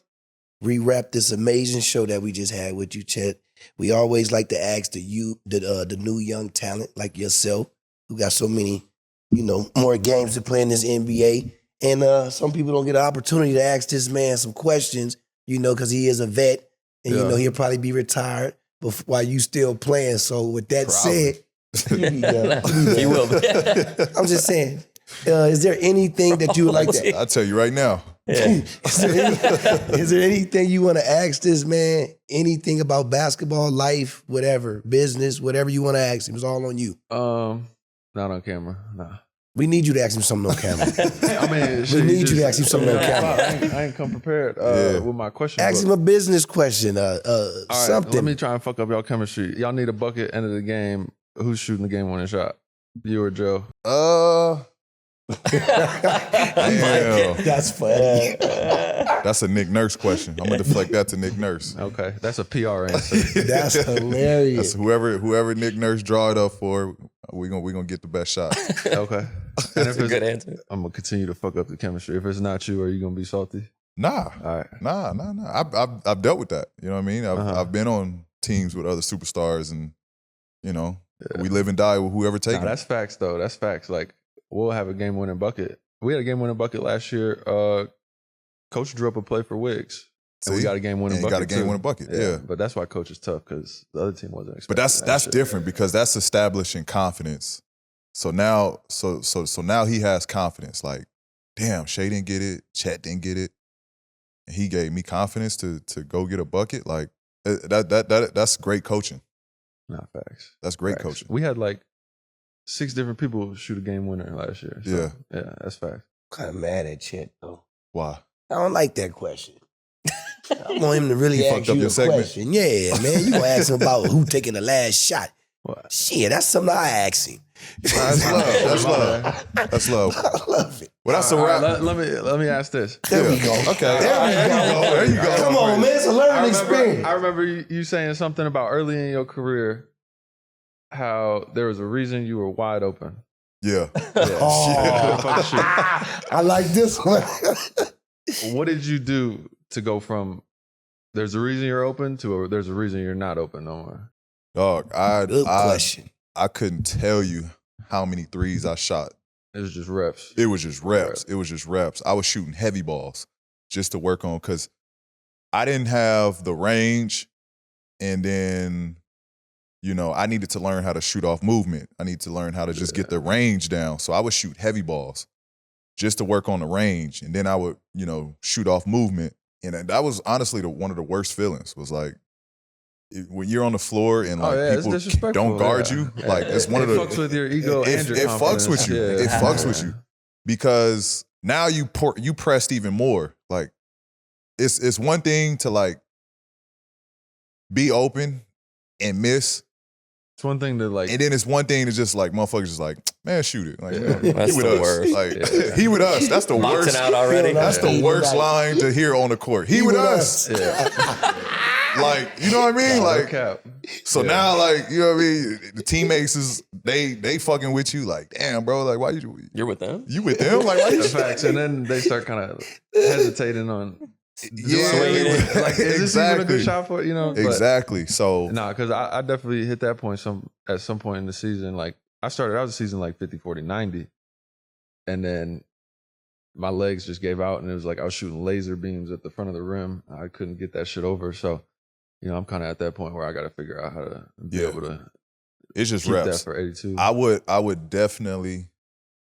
we wrap this amazing show that we just had with you, Chet, we always like to ask the new young talent like yourself, who got so many, more games to play in this NBA. And some people don't get an opportunity to ask this man some questions, because he is a vet and, Yeah. he'll probably be retired while you still playing. So with that Probably. said, He will be. I'm just saying, is there anything that you would like to I'll tell you right now. Yeah. is there anything you want to ask this man? Anything about basketball, life, whatever, business, whatever you want to ask him. It's all on you. not on camera. Nah. We need you to ask him something on camera. I mean, We need you to ask him something on camera. I ain't come prepared with my question. Ask him a business question, All right, something. let me try and fuck up y'all chemistry. Y'all need a bucket end of the game. Who's shooting the game-winning shot? You or Joe? Damn. That's funny. That's a Nick Nurse question. I'm gonna deflect that to Nick Nurse. Okay, that's a PR answer. That's hilarious. That's whoever Nick Nurse draw it up for. We gonna get the best shot. Okay. And That's a good answer. I'm gonna continue to fuck up the chemistry. If it's not you, are you gonna be salty? Nah, All right. nah. I've dealt with that. You know what I mean? Uh-huh. I've been on teams with other superstars, and we live and die with whoever takes Nah, that's facts though. That's facts. Like we'll have a game-winning bucket. We had a game-winning bucket last year. Coach drew up a play for Wiggs. And we got a game-winning and you bucket. got a game too. winning bucket. Yeah. But that's why coach is tough because the other team wasn't expecting But that's that shit. different because that's establishing confidence. So now, so now he has confidence. Like, damn, Shai didn't get it, Chet didn't get it, and he gave me confidence to go get a bucket. Like that's great coaching. Not facts. That's great Facts. coaching. We had like 6 different people shoot a game winner last year. So, Yeah. Yeah, that's facts. kind of mad at Chet, though. Why? I don't like that question. I want him to really He ask fucked up you your a segment? question. Yeah, man. You gonna ask him about who taking the last shot. What? Shit, that's something I ask him. That's love. That's love. That's love. I love it. Well, that's a All right, wrap. let me ask this. There we go. Okay. There you go. Come on, man. It's a learning experience. I remember you saying something about early in your career how there was a reason you were wide open. Yeah. Oh, I like this one. What did you do to go from there's a reason you're open to there's a reason you're not open no more? Dog, Good question. I couldn't tell you how many threes I shot. It was just reps. It was just reps. It was just reps. I was shooting heavy balls just to work on because I didn't have the range, and then, you know, I needed to learn how to shoot off movement. I need to learn how to just get the range down. So I would shoot heavy balls just to work on the range, and then I would, you know, shoot off movement. And that was honestly one of the worst feelings. Was like when you're on the floor and like people don't guard you. Like it's one of the. It fucks with your ego and your It confidence. fucks with you. Yeah. It fucks with you because now you pressed even more. Like it's one thing to like be open and miss. It's one thing to like, and then it's one thing to just like motherfuckers just like, man, shoot it. Like, That's he with the us. worst. Like he with us. That's the worst. Out already. That's the worst line to hear on the court. He with us. Like, you know what I mean? Like, so now, like, you know what I mean? The teammates is they fucking with you. Like, damn, bro. Like, why You're with them? You with them? Like, why you? Facts. And then they start kind of hesitating on. Yeah, like, is this even a good shot for it? You know? Exactly. So because I definitely hit that point at some point in the season. Like I started out the season like 50, 40, 90. And then my legs just gave out and it was like I was shooting laser beams at the front of the rim. I couldn't get that shit over. So, you know, I'm kind of at that point where I got to figure out how to be able to it's just keep reps. that for 82. I would definitely,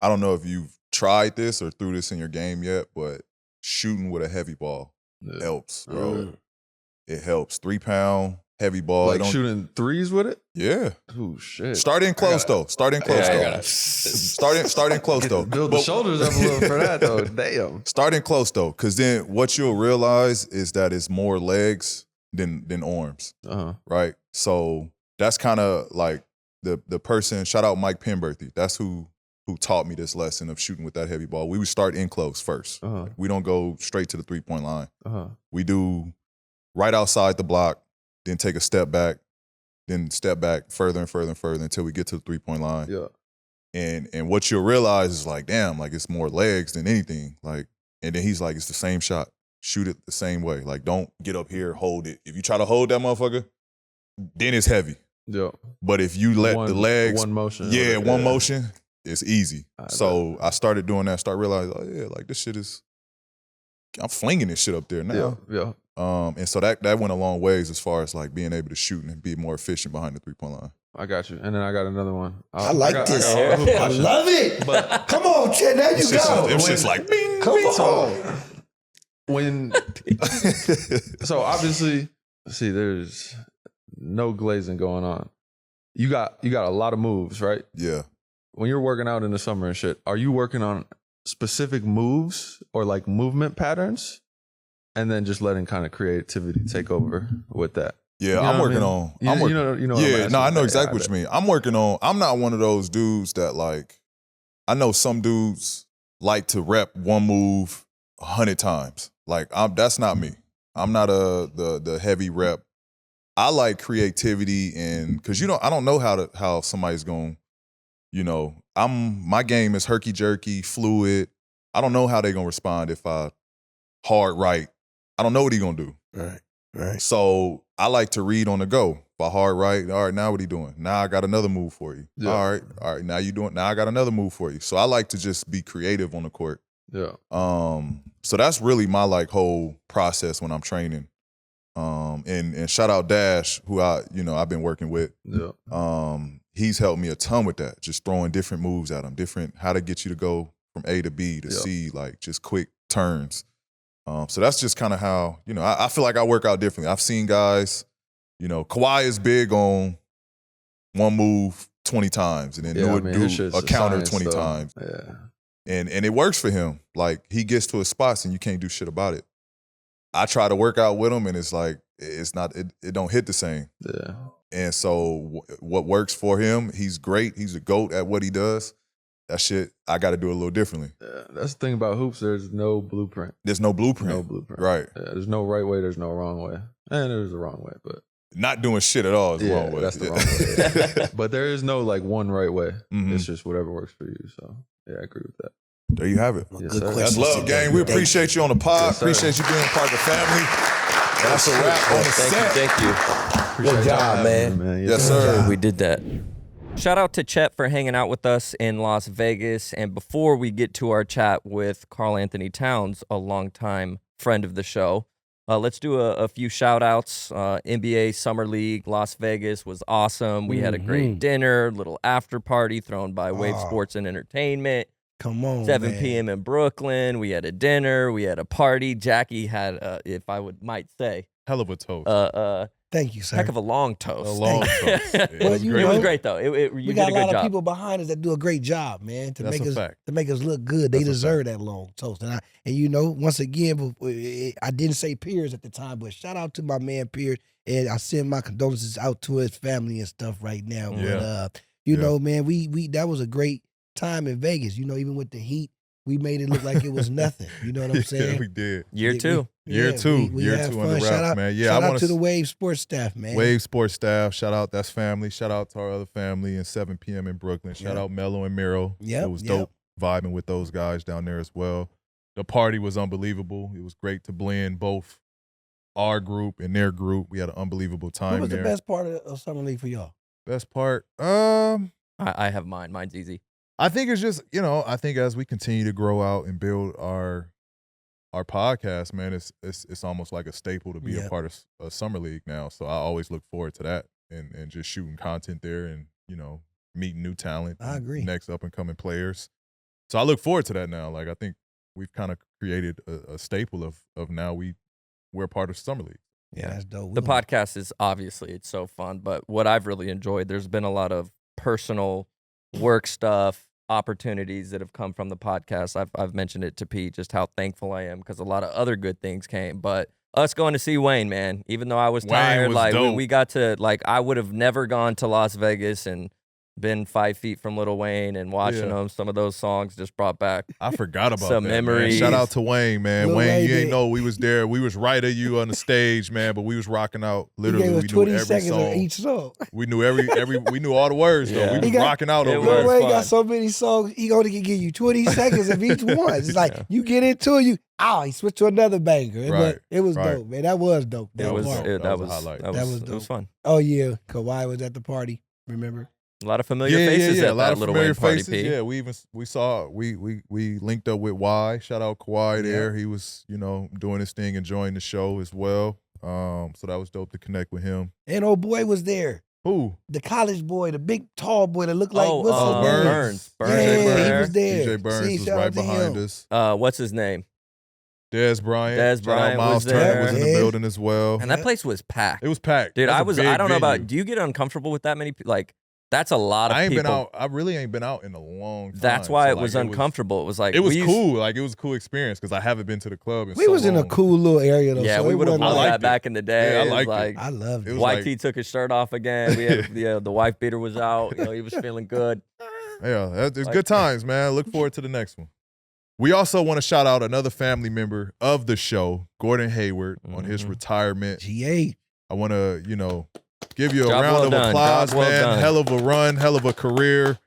I don't know if you've tried this or threw this in your game yet, but shooting with a heavy ball helps, bro. It helps. 3-pound heavy ball. Like shooting threes with it? Yeah. Oh shit. Starting close though. Starting close though. Starting close though. Build the shoulders up a little for that though. Damn. Starting close though, because then what you'll realize is that it's more legs than arms. Right? So that's kind of like the person, shout out Mike Penberthy. That's who taught me this lesson of shooting with that heavy ball. We would start in close first. Like, we don't go straight to the 3-point line. We do right outside the block, then take a step back, then step back further and further and further until we get to the 3-point line. Yeah. And what you'll realize is like, damn, like it's more legs than anything. Like, and then he's like, it's the same shot. Shoot it the same way. Like, don't get up here, hold it. If you try to hold that motherfucker, then it's heavy. Yeah. But if you let the legs, one motion, one motion, it's easy. So I started doing that. Start realizing, oh yeah, like this shit is. I'm flinging this shit up there now. Yeah. And so that went a long ways as far as like being able to shoot and be more efficient behind the 3-point line. I got you. And then I got another one. I like this. I love it. But come on, Chet. Now you go. It's just like, bing, come bing. on. So obviously, see, there's no glazing going on. You got a lot of moves, right? Yeah. When you're working out in the summer and shit, are you working on specific moves or like movement patterns, and then just letting kind of creativity take over with that? Yeah, I'm working on. Yeah, no, I know exactly what you mean. I'm working on. I'm not one of those dudes that like. I know some dudes like to rep one move 100 times. Like that's not me. I'm not the heavy rep. I like creativity and because I don't know how somebody's going. My game is herky jerky, fluid. I don't know how they're gonna respond if I hard right. I don't know what he's gonna do. Right. So I like to read on the go. If I hard right, all right, now what he doing? Now I got another move for you. Yeah. All right, now you doing. Now I got another move for you. So I like to just be creative on the court. Yeah. So that's really my like whole process when I'm training. And shout out Dash, who I've been working with. Yeah. He's helped me a ton with that. Just throwing different moves at him, how to get you to go from A to B to C, like just quick turns. So that's just kind of how, I feel like I work out differently. I've seen guys, Kawhi is big on one move 20 times and then do a counter 20 times. Yeah. And it works for him. Like, he gets to his spots and you can't do shit about it. I try to work out with him and it's like, it don't hit the same. Yeah. And so what works for him, he's great. He's a GOAT at what he does. That shit, I got to do it a little differently. Yeah, that's the thing about hoops. There's no blueprint. There's no blueprint. No blueprint. Right. Yeah, there's no right way. There's no wrong way. And there's a wrong way, but not doing shit at all is the wrong way. That's the wrong way. But there is no like one right way. Mm-hmm. It's just whatever works for you. So yeah, I agree with that. There you have it. Well, Yes, good sir. question. That's love, gang. We appreciate you on the pod. Yes, sir. Appreciate you being part of the family. That's a wrap on the set. Thank you. Good job, man. Yes, sir. We did that. Shout out to Chet for hanging out with us in Las Vegas. And before we get to our chat with Karl-Anthony Towns, a longtime friend of the show, let's do a few shout outs. NBA Summer League, Las Vegas was awesome. We had a great dinner, little after party thrown by Wave Sports and Entertainment. Come on, 7 man. p.m. in Brooklyn. We had a dinner. We had a party. Jackie had, if I might say, Hell of a toast. Thank you, sir. heck of a long toast. A long toast. It Well, was you great. It was know, great though. You we did got a a good lot job. of people behind us that do a great job, man, to That's make a us fact. to make us look good. They That's a deserve that long toast. And you know, once again, I didn't say Piers at the time, but shout out to my man Piers, and I send my condolences out to his family and stuff right now. Yeah. But you know, man, we that was a great time in Vegas. You know, even with the heat, we made it look like it was nothing. You know what I'm saying? Yeah, we did. Year two. Year two. We Year had two on fun. the Shout wraps, out, man. Yeah, shout I out want to the Wave Sports staff, man. Wave Sports staff. Shout out. That's family. Shout out to our other family in 7 p.m. in Brooklyn. Shout Yep. out Mello and Miro. Yep, It was yep. dope vibing with those guys down there as well. The party was unbelievable. It was great to blend both our group and their group. We had an unbelievable time What was there. the best part of Summer League for y'all? Best part? I have mine. Mine's easy. I think it's just, I think as we continue to grow out and build our podcast, man, it's almost like a staple to be a Yeah. part of a Summer League now. So I always look forward to that and just shooting content there and, meeting new talent. I agree. Next up and coming players. So I look forward to that now. Like, I think we've kind of created a staple of now we're a part of Summer League. Yeah, that's dope. The podcast is obviously it's so fun, but what I've really enjoyed, there's been a lot of personal work stuff, opportunities that have come from the podcast. I've mentioned it to Pete just how thankful I am because a lot of other good things came, but us going to see Wayne, man, even though I was Wayne tired, was like dope. we got to I would have never gone to Las Vegas and been 5 feet from Lil Wayne and watching Yeah. him. Some of those songs just brought back I forgot about Some that, man. memories. Shout out to Wayne, man. Lil Wayne, Wayne you ain't did. know we was there. We was right at you on the stage, man, but we was rocking out. He Literally, gave us we knew 20 every seconds song. of each song. We knew we knew all the words though. Yeah. We was He got- rocking out It over was Lil there. Wayne fun. got so many songs, he only can give you 20 seconds of each one. It's like you get into it, he switched to another banger. Right, But it was right. dope, man. That was dope. It That was part. dope. that was a was highlight. that That was was it was dope. fun. Oh yeah, Kawhi was at the party. Remember? A lot of familiar Yeah, faces a at lot that of Lil familiar Wayne party. faces. P. Yeah, we linked up with Y. Shout out Kawhi there. He was, doing his thing, enjoying the show as well. So that was dope to connect with him. And old boy was there. Who? The college boy, the big tall boy that looked like Oh, what's his name? Burns. Yeah, Burns. he was there. DJ Burns See, was shout out right to behind him. us. What's his name? Dez Bryant. Dez Shout Bryant out Miles was Turner there. was in the Yeah. building as well. And that place was packed. It was packed. Dude, That's I a was. big I don't know venue. about. Do you get uncomfortable with that many? Like, that's a lot of I ain't people. been out. I really ain't been out in a long time. That's why So, it was uncomfortable. It was like It was we used- cool. Like, it was a cool experience because I haven't been to the club in We so was in a long. cool little area though. Yeah, so we it would have wasn't loved liked that it. back in the day. Yeah, I It was liked it. like I loved It it. was White like- T took his shirt off again. We had the wife beater was out. He was feeling good. Yeah, it's Like- good times, man. Look forward to the next one. We also want to shout out another family member of the show, Gordon Hayward, on his Mhm. retirement. GA. I want to, give you a Job round well of done. applause, Job well man. done. Hell of a run, hell of a career.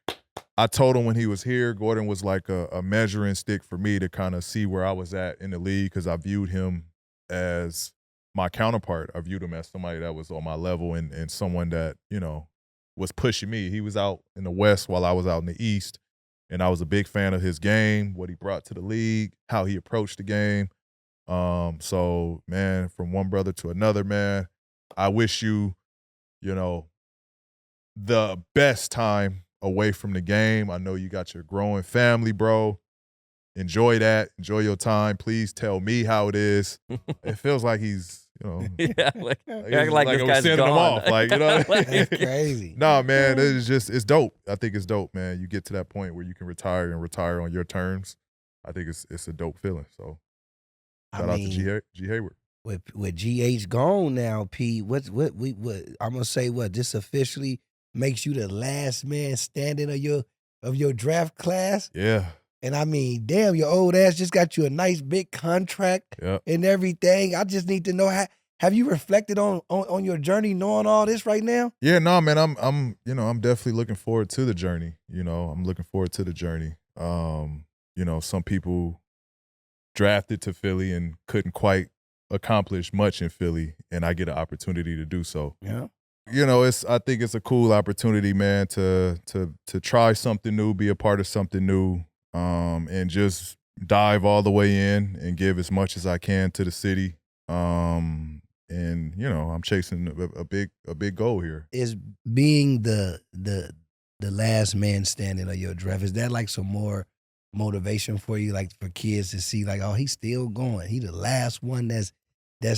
I told him when he was here, Gordon was like a measuring stick for me to kind of see where I was at in the league because I viewed him as my counterpart. I viewed him as somebody that was on my level and someone that, was pushing me. He was out in the West while I was out in the East, and I was a big fan of his game, what he brought to the league, how he approached the game. So, man, from one brother to another, man, I wish you, the best time away from the game. I know you got your growing family, bro. Enjoy that. Enjoy your time. Please tell me how it is. It feels like he's Yeah, like It's like this I'm guy's sending them gone. off. Like, you know what I mean? That's crazy. Nah, man, it's dope. I think it's dope, man. You get to that point where you can retire on your terms. I think it's a dope feeling. So shout out to G Hayward. With GH gone now, P, what I'm gonna say this officially makes you the last man standing of your draft class. Yeah. And I mean, damn, your old ass just got you a nice big contract and everything. I just need to know have you reflected on your journey knowing all this right now? Yeah, no, man, I'm definitely looking forward to the journey. I'm looking forward to the journey. Some people drafted to Philly and couldn't quite accomplish much in Philly, and I get an opportunity to do so. Yeah. I think it's a cool opportunity, man, to try something new, be a part of something new, and just dive all the way in and give as much as I can to the city. And I'm chasing a big goal here. Is being the last man standing of your draft, is that like some more motivation for you, like for kids to see like, oh, he's still going. He the last one that's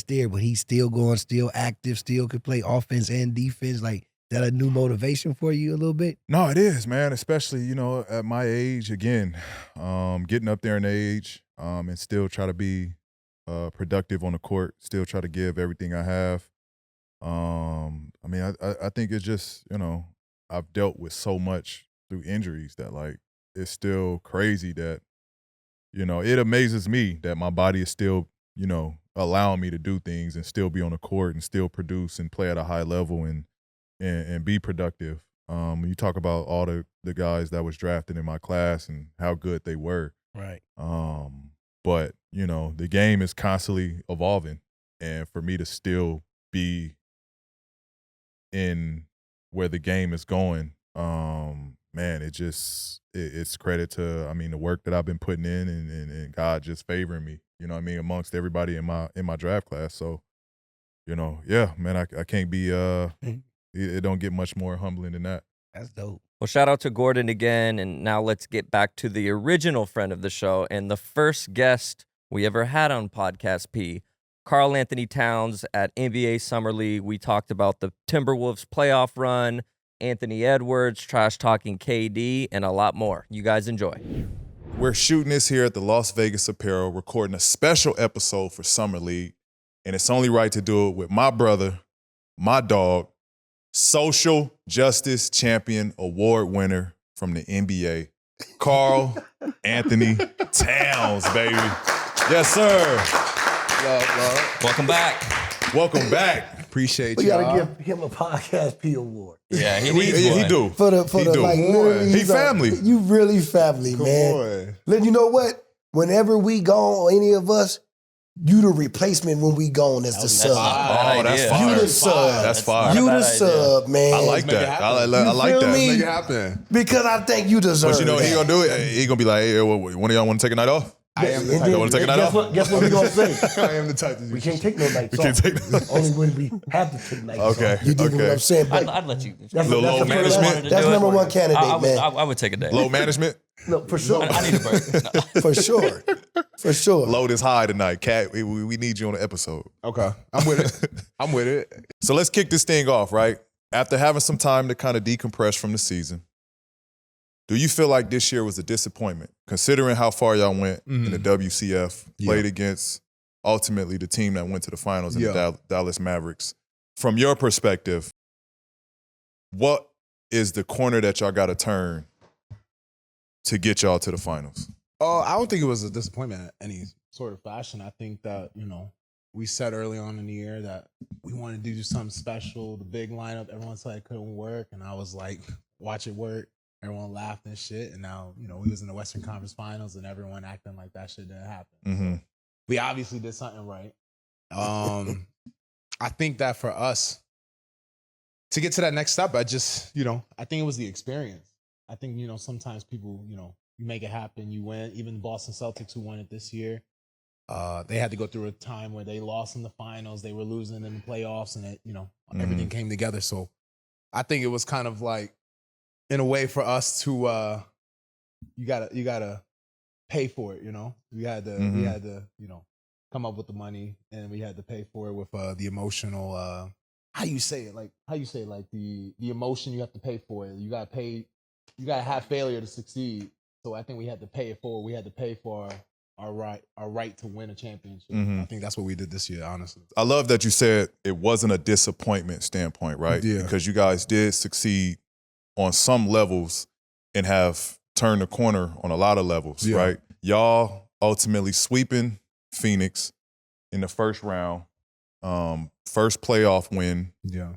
there, but he's still going, still active, still could play offense and defense. Like, is that a new motivation for you a little bit? No, it is, man, especially, at my age, again, getting up there in age, and still try to be productive on the court, still try to give everything I have. I think it's just, I've dealt with so much through injuries that, like, it's still crazy that, it amazes me that my body is still, allowing me to do things and still be on the court and still produce and play at a high level and be productive. When you talk about all the guys that was drafted in my class and how good they were. Right. But, the game is constantly evolving. And for me to still be in where the game is going, man, it's credit to, the work that I've been putting in and God just favoring me, amongst everybody in my draft class. So, yeah, man, I can't be, it don't get much more humbling than that. That's dope. Well, shout out to Gordon again, and now let's get back to the original friend of the show and the first guest we ever had on Podcast P, Karl-Anthony Towns at NBA Summer League. We talked about the Timberwolves playoff run, Anthony Edwards, trash talking KD, and a lot more. You guys enjoy. We're shooting this here at the Las Vegas Apparel, recording a special episode for Summer League, and it's only right to do it with my brother, my dog, Social Justice Champion Award winner from the NBA, Karl-Anthony Towns, baby. Yes, sir. Love. Welcome back. Welcome back. Appreciate We you. gotta give him a Podcast P award. Yeah, he do. For the do. like, literally, He family. You really family, man. You know what? Whenever we gone, any of us, you the replacement when we gone as the sub. Oh, that's fire. You the sub. That's fire. You the sub, man. I like that. I like feel that. me? Make it happen. Because I think you deserve But you know what that. he gonna do? He gonna be like, hey, one of y'all want to take a night off? I am the And type. You want to take a night off? Guess what we gonna say? I am the type to do We shit. can't take no nights We can't off. take no- Only when we have to take nights Okay, off. You dig what okay. I'm saying? But I'd let you. that's Little load management? That's number one candidate, man. I would take a day. Load management? No, for sure. I need a break. No. For sure. For sure. Load is high tonight, Cat. We need you on the episode. Okay, I'm with it. I'm with it. So let's kick this thing off, right? After having some time to kind of decompress from the season, do you feel like this year was a disappointment, considering how far y'all went in the WCF, played against ultimately the team that went to the finals in the Dallas Mavericks? From your perspective, what is the corner that y'all got to turn to get y'all to the finals? I don't think it was a disappointment in any sort of fashion. I think that, we said early on in the year that we wanted to do something special. The big lineup, everyone said it couldn't work. And I was like, watch it work. Everyone laughed and shit. And now, we was in the Western Conference Finals and everyone acting like that shit didn't happen. Mm-hmm. We obviously did something right. I think that for us to get to that next step, I just, I think it was the experience. I think, sometimes people, you make it happen, you win. Even the Boston Celtics who won it this year, they had to go through a time where they lost in the finals, they were losing in the playoffs, and it, everything came together. So I think it was kind of like, in a way for us to, you gotta pay for it, we had to, come up with the money, and we had to pay for it with the emotional. How you say it? Like the emotion you have to pay for it. You gotta have failure to succeed. So I think we had to pay it forward. We had to pay for our right to win a championship. Mhm. I think that's what we did this year, honestly. I love that you said it wasn't a disappointment standpoint, right? Yeah. Because you guys did succeed on some levels and have turned the corner on a lot of levels, Yeah. right? Y'all ultimately sweeping Phoenix in the first round, first playoff win Yeah.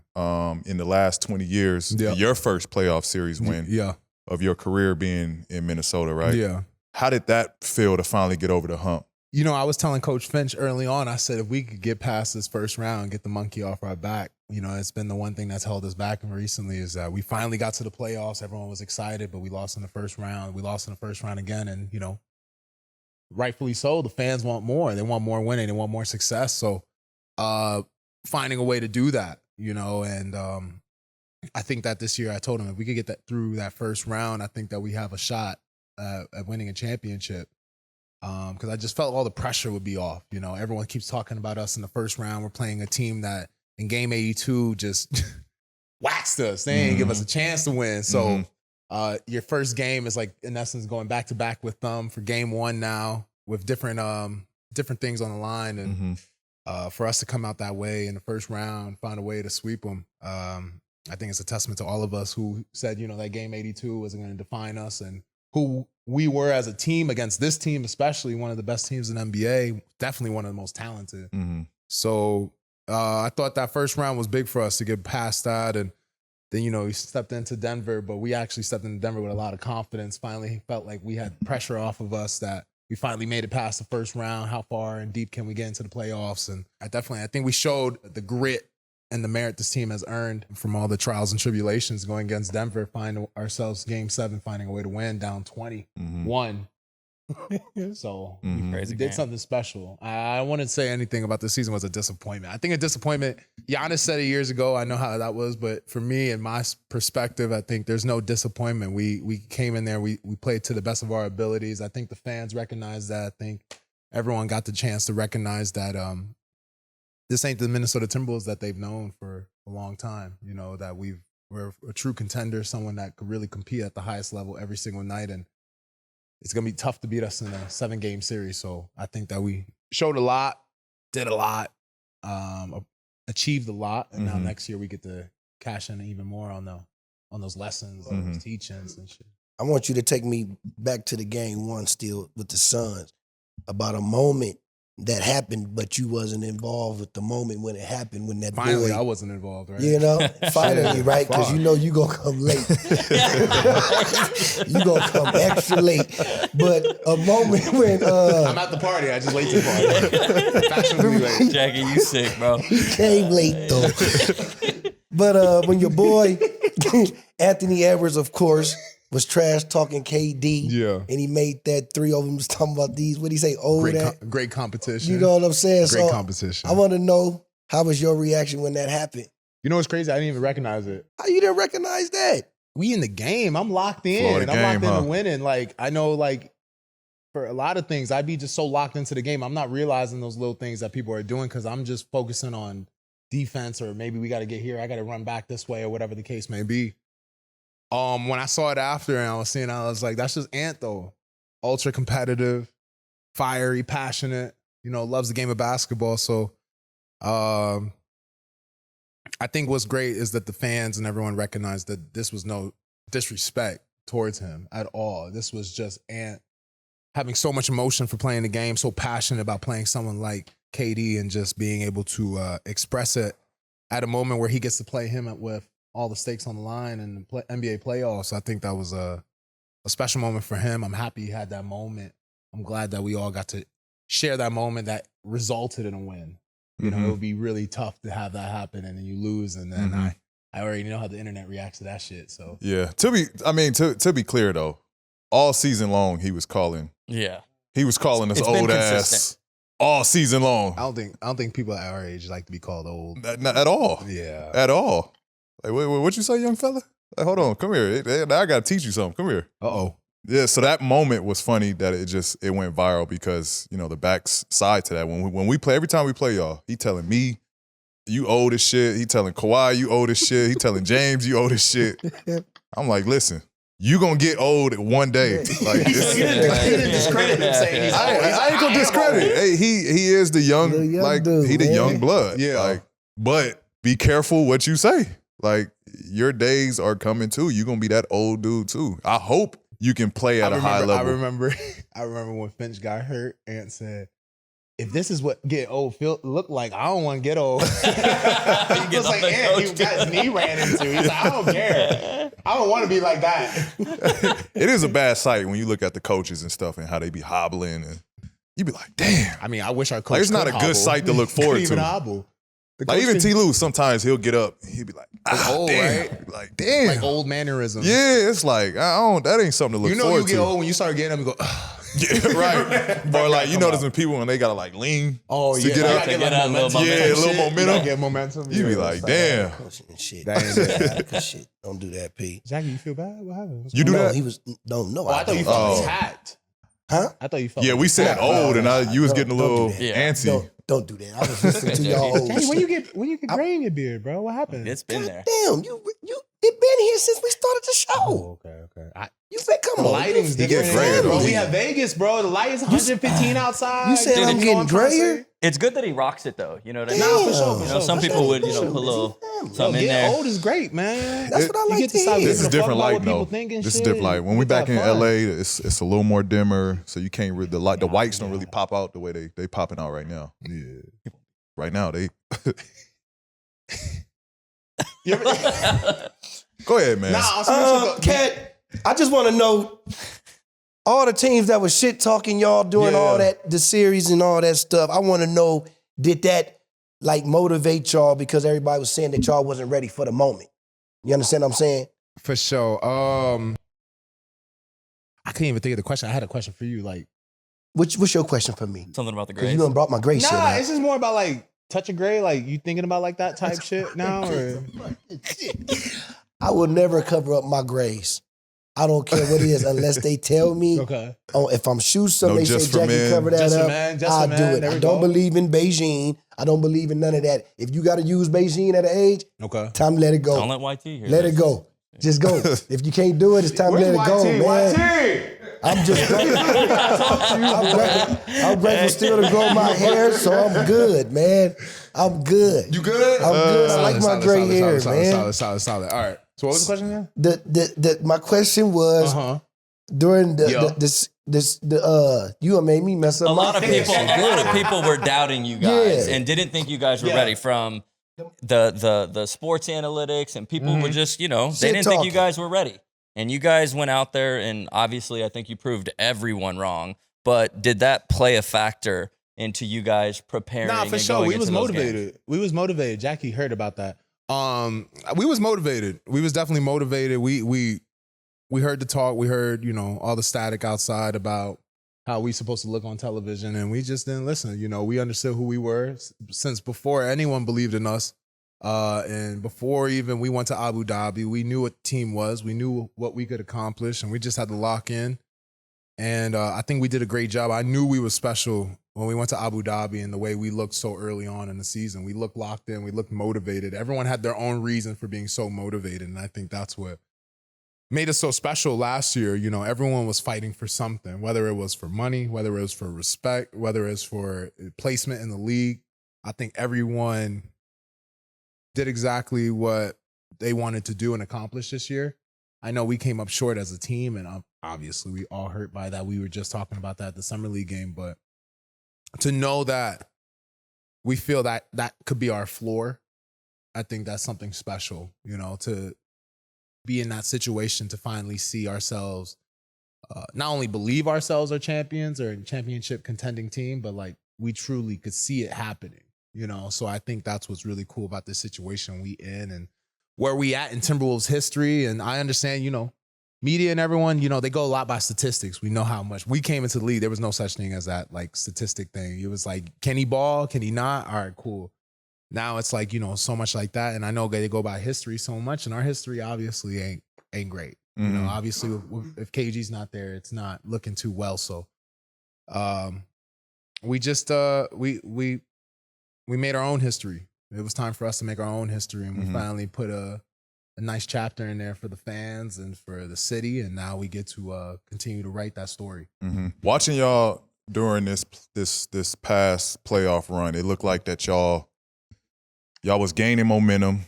in the last 20 years, Yeah. your first playoff series win Yeah. of your career being in Minnesota, right? Yeah. How did that feel to finally get over the hump? You know, I was telling Coach Finch early on, I said, if we could get past this first round, get the monkey off our back, you know, it's been the one thing that's held us back recently is that we finally got to the playoffs. Everyone was excited, but we lost in the first round. We lost in the first round again. And, you know, rightfully so, the fans want more. They want more winning. They want more success. So finding a way to do that, you know, and I think that this year I told him if we could get that through that first round, I think that we have a shot at winning a championship. Because I just felt all the pressure would be off. You know, everyone keeps talking about us in the first round. We're playing a team that in game 82 just waxed us. They didn't give us a chance to win. So your first game is like, in essence, going back to back with them for game one now with different things on the line. And for us to come out that way in the first round, find a way to sweep them, I think it's a testament to all of us who said, you know, that game 82 wasn't going to define us and who we were as a team against this team, especially one of the best teams in NBA, definitely one of the most talented. So I thought that first round was big for us to get past that. And then, you know, we stepped into Denver, but we actually stepped into Denver with a lot of confidence. Finally felt like we had pressure off of us that we finally made it past the first round. How far and deep can we get into the playoffs? And I think we showed the grit and the merit this team has earned from all the trials and tribulations going against Denver, finding ourselves game 7, finding a way to win down 21. So we Crazy did game. something special. I wouldn't say anything about this season was a disappointment. I think a disappointment, Giannis said it years ago. I know how that was, but for me, in my perspective, I think there's no disappointment. We came in there, we played to the best of our abilities. I think the fans recognized that. I think everyone got the chance to recognize that this ain't the Minnesota Timberwolves that they've known for a long time. You know, that we're a true contender, someone that could really compete at the highest level every single night. And it's going to be tough to beat us in a 7-game series. So I think that we showed a lot, did a lot, achieved a lot. And now next year we get to cash in even more on those lessons, those teachings and shit. I want you to take me back to the game 1 still with the Suns about a moment that happened, but you wasn't involved with the moment when it happened, when that Finally, boy, I wasn't involved, right? you know, finally, right? Because you know you gonna come late. You gonna come extra late. But a moment when I'm at the party. I just late to the party. Fashionably late. Jackie, you sick, bro. he came late though. But when your boy Anthony Edwards, of course, was trash talking KD, and he made that 3 of them was talking about these. What did he say? Great competition. You know what I'm saying? Great So competition. I want to know, how was your reaction when that happened? You know what's crazy? I didn't even recognize it. How you didn't recognize that? We in the game. I'm locked in. Flow of the I'm locked game, into huh? winning. Like, I know, like, for a lot of things, I'd be just so locked into the game. I'm not realizing those little things that people are doing because I'm just focusing on defense, or maybe we got to get here. I got to run back this way, or whatever the case may be. When I saw it after and I was seeing, I was like, that's just Ant though. Ultra competitive, fiery, passionate, you know, loves the game of basketball. So I think what's great is that the fans and everyone recognized that this was no disrespect towards him at all. This was just Ant having so much emotion for playing the game, so passionate about playing someone like KD and just being able to express it at a moment where he gets to play him with all the stakes on the line and the NBA playoffs. I think that was a special moment for him. I'm happy he had that moment. I'm glad that we all got to share that moment that resulted in a win. You know, it would be really tough to have that happen and then you lose. And then I already know how the internet reacts to that shit. So Yeah. To be clear though, all season long he was calling Yeah. us It's been old ass consistent. all season long. I don't think people at our age like to be called old. Not at all. Yeah. At all. Like, what you say, young fella? Like, hold on, come here. Now I gotta teach you something. Come here. Uh-oh. Yeah, so that moment was funny that it went viral because, you know, the back side to that. When we play, every time we play y'all, he telling me, you old as shit. He telling Kawhi, you old as shit. He telling James, you old as shit. I'm like, listen, you gonna get old one day. Like, He didn't discredit him saying he's old. I ain't gonna discredit. Hey, he is the young dude, he the man. young blood. Yeah. Like, but be careful what you say. Like, your days are coming too. You're gonna be that old dude too. I hope you can play at a high level. I remember when Finch got hurt and said, if this is what getting old look like, I don't want to get old. He was like, yeah, he got his knee ran into. He's like, I don't care. I don't want to be like that. It is a bad sight when you look at the coaches and stuff and how they be hobbling, and you be like, damn. I mean, I wish our coach Like, it's not could a good hobble. sight to look forward Couldn't even to. hobble. The Like, coach even can- T. Lou, sometimes he'll get up, he'll be like, old, damn. right? Like, damn. like old mannerisms. Yeah, it's like, that ain't something to look You know forward you get to. old when you start getting up and go, ugh. Yeah, right. Or like, you notice when people, when they gotta like lean Oh, to yeah. get You up. gotta get that little momentum. Yeah, a little You gotta momentum. get momentum. You be Yeah. like, damn. Coaching and shit. Damn. Shit. Don't do that, P. Jackie, you feel bad? What happened? What's You do going on? No, that? he was no. Oh, I thought you don't. felt Oh. attacked. Huh? I thought you felt Yeah, we said old, and you was getting a Don't do little that. Yeah. antsy. Don't do that. I was listening to y'all old Jackie, when shit. you get gray in your beard, bro? What happened? It's been there. Damn, you it been here since we started the show. Oh, okay. You said, come The on. lighting's He different, get grayer, bro. though. We have Vegas, bro. The light is 115 outside. You said Dude, I'm it's getting grayer? It's good that he rocks it though. You know what I mean? Nah, for sure, Damn. for You sure. know, some people would, you know, put a little something in Getting there. old is great, man. That's what I You like get to to stop hear. This is giving a fuck different about light, what people though. think and This is shit. different light. When we Get back in that fun. LA, it's a little more dimmer, so you can't the whites don't really pop out the way they popping out right now. Yeah. Right now, they You ever- go ahead, man. Nah, I'm supposed to go. Cat, I just want to know all the teams that was shit talking y'all doing Yeah. all that, the series and all that stuff. I want to know, did that like motivate y'all because everybody was saying that y'all wasn't ready for the moment? You understand what I'm saying? For sure. I can't even think of the question. I had a question for you. Like, What's your question for me? Something about the Because grades. you done brought my gray shit nah, up. it's just more about like touch a gray. Like, you thinking about like that type shit now? Or I will never cover up my grays. I don't care what it is unless they tell me. okay, Oh, if I'm shooting something, No they Just say, for Jackie, Men. cover that Just for up. Men, Just for I'll Men. do it. There I we don't go. believe in Beijing. I don't believe in none of that. If you got to use Beijing at an age, okay. time to let it go. Don't let YT hear Let this. it go. Just go. If you can't do it, it's time to let it go, man. I'm just grateful. I'm grateful still to grow my hair, so I'm good, man. I'm good. You good? I'm good. I like my gray hair, man. Solid. All right. So what was the question again? My question was during Yo. you made me mess up. A lot of hair. people were doubting you guys Yeah. and didn't think you guys were Yeah. ready from the sports analytics, and people were just, you know, they Shit didn't think you talking. guys were ready. And you guys went out there, and obviously I think you proved everyone wrong. But did that play a factor into you guys preparing? Nah, for and sure. going We was into those games? motivated. We was motivated. Jackie heard about that. We was motivated. We was definitely motivated. We heard the talk. We heard, you know, all the static outside about how we supposed to look on television, and we just didn't listen. You know, we understood who we were since before anyone believed in us. And before even we went to Abu Dhabi, we knew what the team was. We knew what we could accomplish, and we just had to lock in. And I think we did a great job. I knew we were special when we went to Abu Dhabi, and the way we looked so early on in the season. We looked locked in. We looked motivated. Everyone had their own reason for being so motivated, and I think that's what made us so special last year. You know, everyone was fighting for something, whether it was for money, whether it was for respect, whether it's for placement in the league. I think everyone did exactly what they wanted to do and accomplish this year. I know we came up short as a team, and obviously we all hurt by that. We were just talking about that at the Summer League game, but to know that we feel that that could be our floor, I think that's something special, you know, to be in that situation, to finally see ourselves, not only believe ourselves are champions or a championship contending team, but like we truly could see it happening. You know, so I think that's what's really cool about this situation we in and where we at in Timberwolves history. And I understand, you know, media and everyone, you know, they go a lot by statistics. We know how much we came into the league. There was no such thing as that like statistic thing. It was like, can he ball? Can he not? All right, cool. Now it's like, you know, so much like that. And I know they go by history so much, and our history obviously ain't great. You know, obviously, if KG's not there, it's not looking too well. So, we just we made our own history. It was time for us to make our own history, and we finally put a nice chapter in there for the fans and for the city, and now we get to continue to write that story. Watching y'all during this past playoff run, it looked like that y'all was gaining momentum,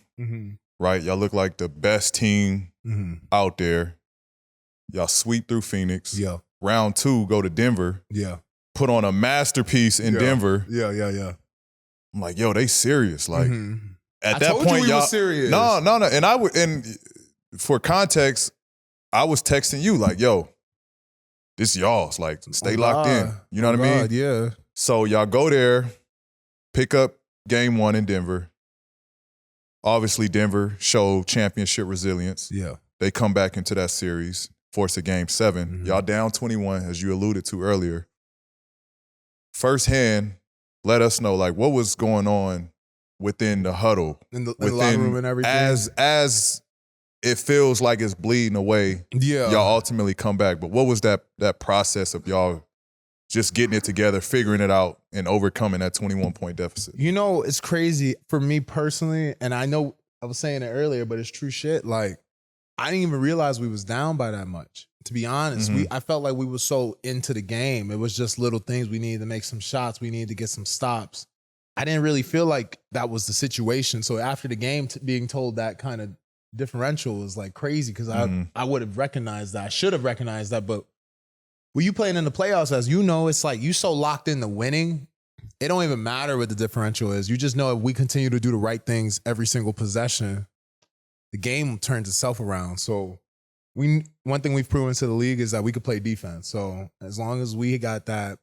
right? Y'all look like the best team out there. Y'all sweep through Phoenix. Yeah. Round 2, go to Denver. Yeah. Put on a masterpiece in Denver. Yeah. I'm like, yo, they serious. Like at I that told point, you we y'all was serious. No. And for context, I was texting you like, yo, this y'all's. Like, stay locked in. You know what I mean? Yeah. So y'all go there, pick up game 1 in Denver. Obviously, Denver showed championship resilience. Yeah. They come back into that series, force a game 7. Y'all down 21, as you alluded to earlier. Firsthand, let us know, like, what was going on within the huddle. In the locker room and everything. As it feels like it's bleeding away, y'all ultimately come back. But what was that process of y'all just getting it together, figuring it out, and overcoming that 21-point deficit? You know, it's crazy for me personally, and I know I was saying it earlier, but it's true shit. Like, I didn't even realize we was down by that much. To be honest, I felt like we were so into the game. It was just little things. We needed to make some shots. We needed to get some stops. I didn't really feel like that was the situation. So after the game, being told that kind of differential was like crazy because I would have recognized that. I should have recognized that. But when you playing in the playoffs, as you know, it's like you so locked into winning, it don't even matter what the differential is. You just know if we continue to do the right things every single possession, the game turns itself around. So one thing we've proven to the league is that we could play defense. So as long as we got that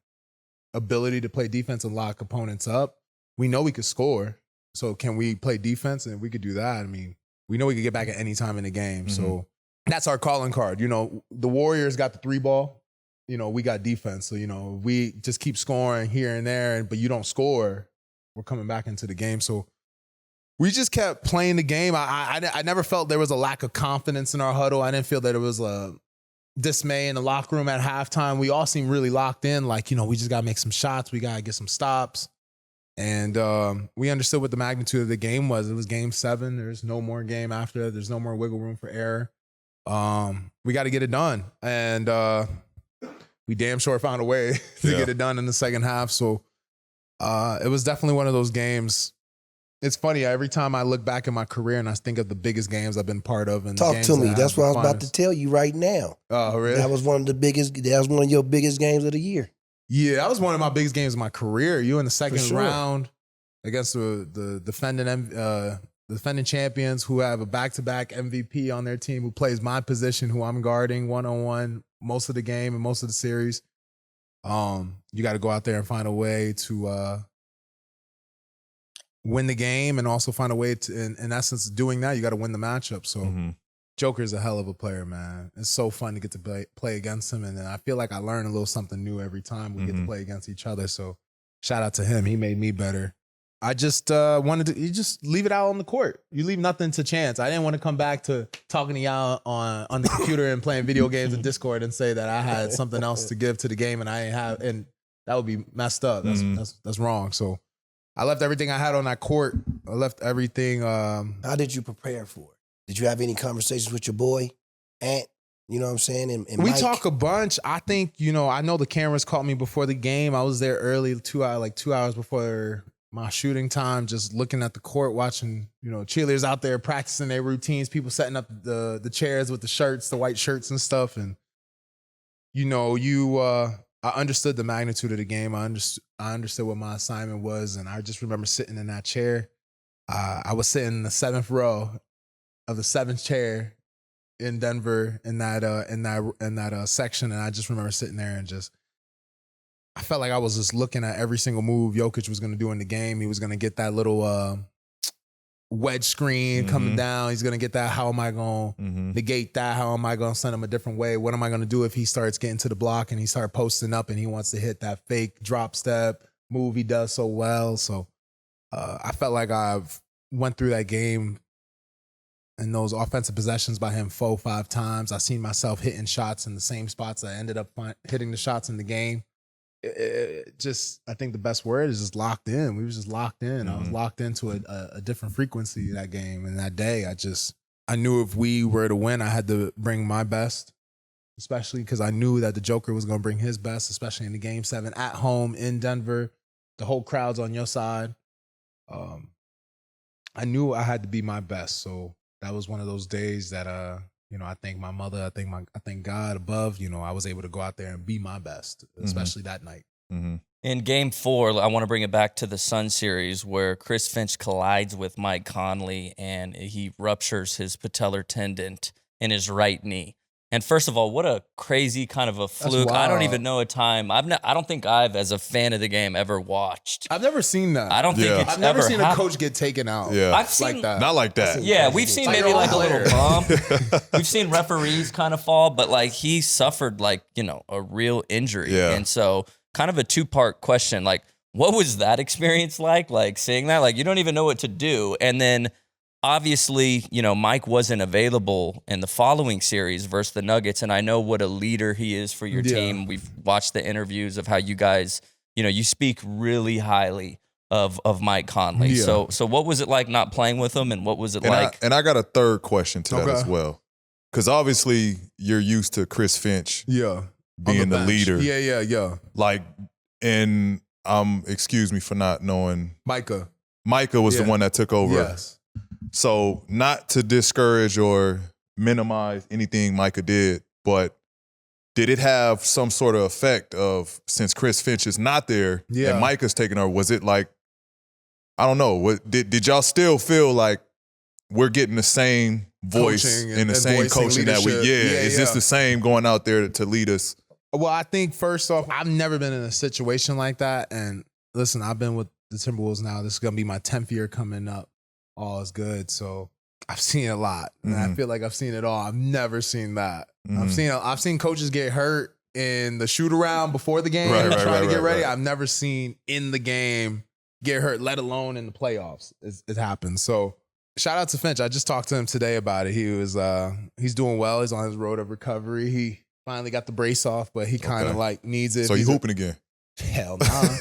ability to play defense and lock opponents up, we know we could score. So can we play defense? And if we could do that, I mean, we know we could get back at any time in the game. So that's our calling card. You know, the Warriors got the 3-ball. You know, we got defense. So, you know, we just keep scoring here and there, but you don't score, we're coming back into the game. So we just kept playing the game. I never felt there was a lack of confidence in our huddle. I didn't feel that it was a dismay in the locker room at halftime. We all seemed really locked in. Like, you know, we just got to make some shots. We got to get some stops. And we understood what the magnitude of the game was. It was game 7. There's no more game after that. There's no more wiggle room for error. We got to get it done. And we damn sure found a way to get it done in the second half. So it was definitely one of those games. It's funny, every time I look back in my career and I think of the biggest games I've been part of. And talk to me. That's what I was about to tell you right now. Oh, really? That was one of your biggest games of the year. Yeah, that was one of my biggest games of my career. You in the second round against the defending champions who have a back-to-back MVP on their team, who plays my position, who I'm guarding one-on-one most of the game and most of the series. You got to go out there and find a way to win the game, and also find a way to, in essence, doing that, you got to win the matchup. So Joker's a hell of a player, man. It's so fun to get to play against him, and I feel like I learn a little something new every time we get to play against each other. So shout out to him. He made me better. I just wanted to, you just leave it out on the court. You leave nothing to chance. I didn't want to come back to talking to y'all on the computer and playing video games in Discord and say that I had something else to give to the game and I didn't have, and that would be messed up. That's wrong. So I left everything I had on that court. I left everything. How did you prepare for it? Did you have any conversations with your boy, Ant? You know what I'm saying? And we Mike? talk a bunch. I think, you know, I know the cameras caught me before the game. I was there early, 2 hours before my shooting time, just looking at the court, watching, you know, cheerleaders out there practicing their routines, people setting up the chairs with the shirts, the white shirts and stuff. And, you know, I understood the magnitude of the game. I understood what my assignment was. And I just remember sitting in that chair. I was sitting in the 7th row of the 7th chair in Denver in that section. And I just remember sitting there and I felt like I was just looking at every single move Jokic was going to do in the game. He was going to get that little wedge screen coming down. He's going to get that. How am I going to negate that? How am I going to send him a different way? What am I going to do if he starts getting to the block and he starts posting up and he wants to hit that fake drop step move he does so well? So I felt like I've went through that game in those offensive possessions by him 4-5 times. I seen myself hitting shots in the same spots I ended up hitting the shots in the game. I think the best word is just locked in. We was just locked in. I was locked into a different frequency that game. And that day, I knew if we were to win, I had to bring my best, especially because I knew that the Joker was going to bring his best, especially in the Game 7 at home in Denver. The whole crowd's on your side. I knew I had to be my best. So that was one of those days that, I thank my mother, I thank God above, I was able to go out there and be my best, especially that night. Mm-hmm. In Game 4, I want to bring it back to the Sun series where Chris Finch collides with Mike Conley and he ruptures his patellar tendon in his right knee. And first of all, what a crazy kind of a fluke. I don't even know a time. I don't think I've, as a fan of the game, ever watched. I've never seen that. I don't think it's I've never ever seen a coach get taken out. Yeah. I've seen, like that. Not like that. Yeah, we've seen maybe like a little bump. We've seen referees kind of fall, but like he suffered like, a real injury. Yeah. And so kind of a two-part question, like what was that experience like? Like seeing that, like you don't even know what to do. And then obviously, Mike wasn't available in the following series versus the Nuggets, and I know what a leader he is for your team. We've watched the interviews of how you guys, you speak really highly of Mike Conley. Yeah. So what was it like not playing with him, and what was it like? And I got a third question to that as well. Because obviously you're used to Chris Finch being the leader. Yeah. Like, and excuse me for not knowing. Micah was the one that took over. Yes. So not to discourage or minimize anything Micah did, but did it have some sort of effect of, since Chris Finch is not there and Micah's taking over, was it like, I don't know, did y'all still feel like we're getting the same voice and the same coaching that we, is this the same going out there to lead us? Well, I think first off, I've never been in a situation like that. And listen, I've been with the Timberwolves now. This is going to be my 10th year coming up. All is good. So I've seen a lot. And I feel like I've seen it all. I've never seen that. I've seen coaches get hurt in the shoot around before the game trying to get ready. I've never seen in the game get hurt, let alone in the playoffs. It happens. So shout out to Finch. I just talked to him today about it. He's doing well. He's on his road of recovery. He finally got the brace off, but he kind of like needs it. So he's hooping again. Hell nah.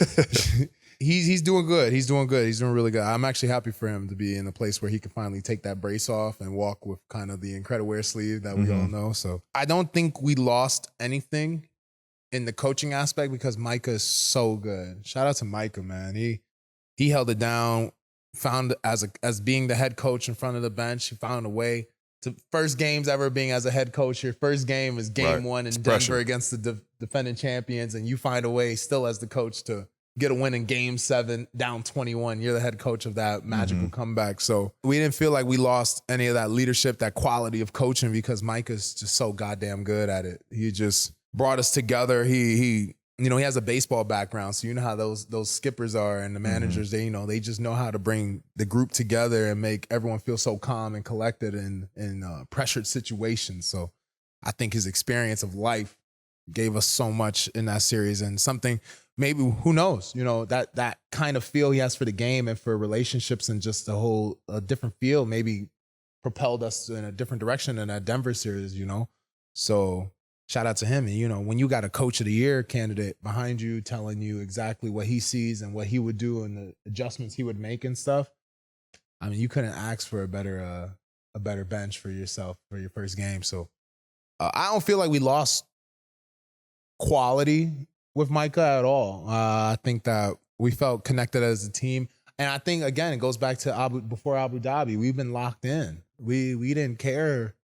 He's doing good. He's doing good. He's doing really good. I'm actually happy for him to be in a place where he can finally take that brace off and walk with kind of the incredible wear sleeve that we all know. So I don't think we lost anything in the coaching aspect because Micah is so good. Shout out to Micah, man. He held it down, found as being the head coach in front of the bench. He found a way to first games ever being as a head coach. Your first game is game one in Denver against the defending champions, and you find a way still as the coach to get a win in Game 7, down 21. You're the head coach of that magical comeback. So we didn't feel like we lost any of that leadership, that quality of coaching, because Micah's just so goddamn good at it. He just brought us together. He has a baseball background, so you know how those skippers are and the managers. They just know how to bring the group together and make everyone feel so calm and collected in pressured situations. So I think his experience of life gave us so much in that series, and something maybe, who knows, that kind of feel he has for the game and for relationships and just the whole different feel maybe propelled us in a different direction in that Denver series, So shout out to him. And, when you got a coach of the year candidate behind you telling you exactly what he sees and what he would do and the adjustments he would make and stuff, I mean, you couldn't ask for a better bench for yourself for your first game. So I don't feel like we lost quality with Micah at all. I think that we felt connected as a team. And I think, again, it goes back to before Abu Dhabi. We've been locked in. We didn't care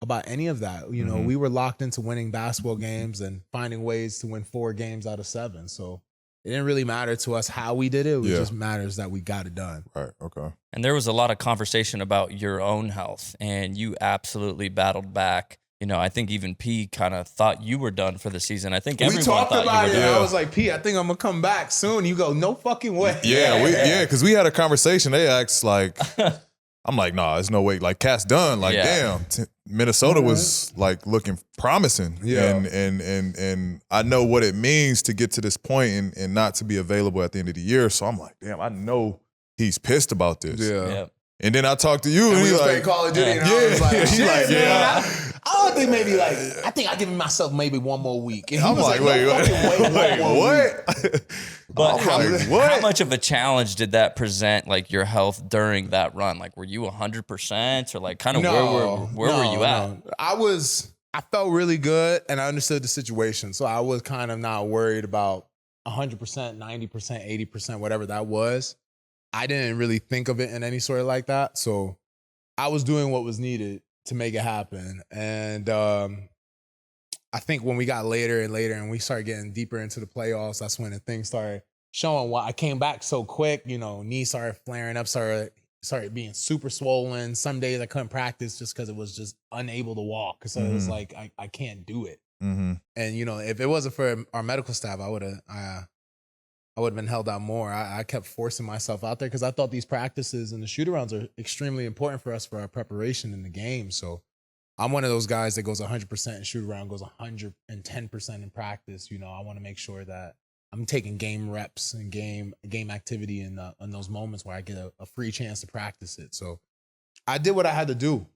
about any of that. We were locked into winning basketball games and finding ways to win 4 games out of 7. So it didn't really matter to us how we did it. It just matters that we got it done. Right, okay. And there was a lot of conversation about your own health, and you absolutely battled back. I think even P kind of thought you were done for the season. I think everyone we talked thought about you were it. done. I was like, P, I think I'm gonna come back soon. You go, no fucking way. Because we had a conversation. They asked like, I'm like, nah, there's no way. Like, Cat's done. Like, damn, Minnesota was like looking promising. Yeah. And I know what it means to get to this point and not to be available at the end of the year. So I'm like, damn, I know he's pissed about this. Yeah. And then I talked to you, and we he was playing like, Call of Duty, and I yeah, was like, he shit, like, man, yeah. I would think maybe like, I think I give myself maybe one more week. And he I'm was like, no wait, fucking way, wait, one more week. what? But I'm like, what? how much of a challenge did that present, like your health during that run? Like, were you 100% or like kind of where were you at? No. I felt really good and I understood the situation. So I was kind of not worried about 100%, 90%, 80%, whatever that was. I didn't really think of it in any sort of like that. So I was doing what was needed to make it happen. And I think when we got later and later and we started getting deeper into the playoffs, that's when the things started showing why I came back so quick. You know, knees started flaring up, started being super swollen. Some days I couldn't practice just because it was just unable to walk. So it was like, I can't do it. Mm-hmm. And, you know, if it wasn't for our medical staff, I would have been held out more. I kept forcing myself out there because I thought these practices and the shoot-arounds are extremely important for us for our preparation in the game. So I'm one of those guys that goes 100% in shoot-around, goes 110% in practice. You know, I want to make sure that I'm taking game reps and game activity in those moments where I get a free chance to practice it. So I did what I had to do.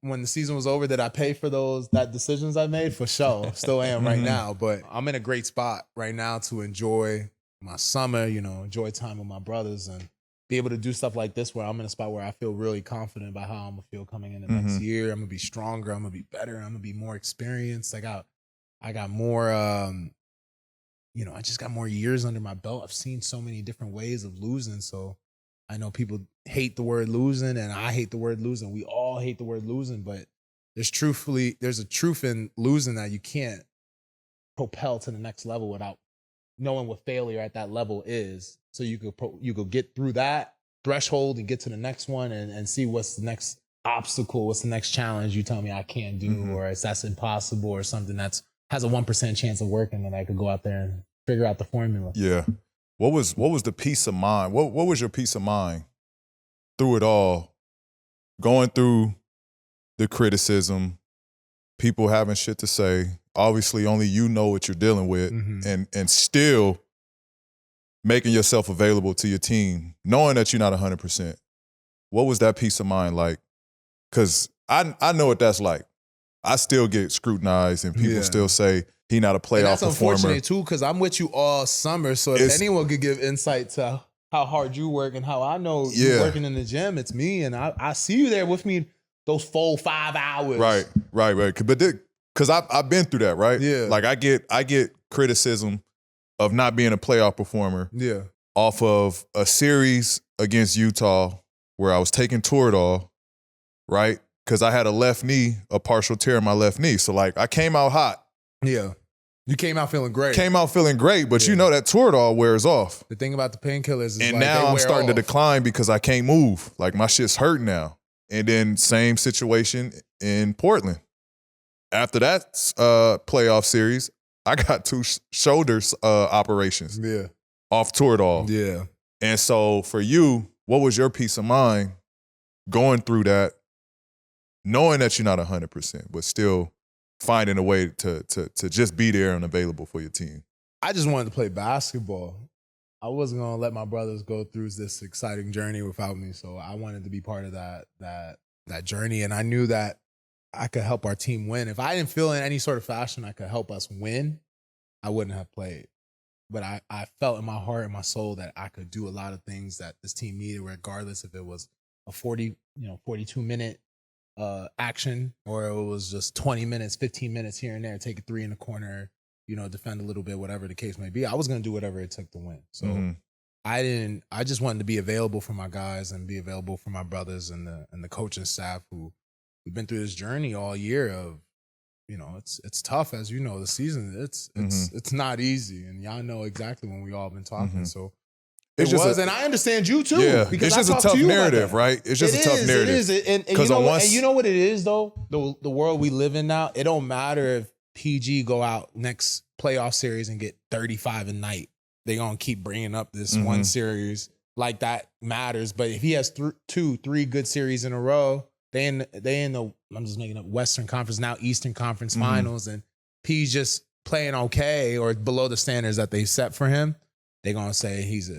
When the season was over, did I pay for that decisions I made? For sure. Still am right now. But I'm in a great spot right now to enjoy my summer, you know, enjoy time with my brothers and be able to do stuff like this where I'm in a spot where I feel really confident about how I'm going to feel coming in the next year. I'm going to be stronger. I'm going to be better. I'm going to be more experienced. I got more, you know, I just got more years under my belt. I've seen so many different ways of losing. So I know people hate the word losing and I hate the word losing. We all hate the word losing, but there's a truth in losing that you can't propel to the next level without knowing what failure at that level is. So you could get through that threshold and get to the next one and see what's the next obstacle, what's the next challenge you tell me I can't do or that's impossible or something that's has a 1% chance of working, and I could go out there and figure out the formula. Yeah. What was the peace of mind? What was your peace of mind through it all? Going through the criticism, people having shit to say. Obviously, only you know what you're dealing with, and still making yourself available to your team, knowing that you're not 100%. What was that peace of mind like? Because I know what that's like. I still get scrutinized, and people still say he not a playoff and that's performer. Unfortunate too, because I'm with you all summer. So if anyone could give insight to how hard you work and how I know you're working in the gym, it's me, and I see you there with me those 4-5 hours. Right. But because I've been through that, right? Yeah. Like I get criticism of not being a playoff performer. Yeah. Off of a series against Utah where I was taking Toradol, right? Because I had a partial tear in my left knee. So like I came out hot. Yeah. You came out feeling great. But you know that Toradol wears off. The thing about the painkillers is and like now they I'm wear starting to off. decline because I can't move. Like my shit's hurting now. And then same situation in Portland. After that playoff series, I got 2 shoulder operations off Toradol. Yeah. And so for you, what was your peace of mind going through that, knowing that you're not 100%, but still finding a way to just be there and available for your team? I just wanted to play basketball. I wasn't gonna let my brothers go through this exciting journey without me. So I wanted to be part of that journey. And I knew that I could help our team win. If I didn't feel in any sort of fashion I could help us win, I wouldn't have played. But I felt in my heart and my soul that I could do a lot of things that this team needed, regardless if it was a 42-minute action or it was just 20 minutes, 15 minutes here and there, take a 3 in the corner, defend a little bit, whatever the case may be. I was going to do whatever it took to win. So I just wanted to be available for my guys and be available for my brothers and the coaching staff who we've been through this journey all year of, it's tough, as you know, the season, it's not easy. And y'all know exactly when we all been talking. So and I understand you too. Yeah, because it's just a tough narrative, right? It's just a tough narrative. It is. And you know what it is though? The world we live in now, it don't matter if PG go out next playoff series and get 35 a night. They gonna keep bringing up this one series like that matters. But if he has 2-3 good series in a row, they in the I'm just making up Western Conference, now Eastern Conference Finals, and P's just playing okay or below the standards that they set for him. they're gonna say he's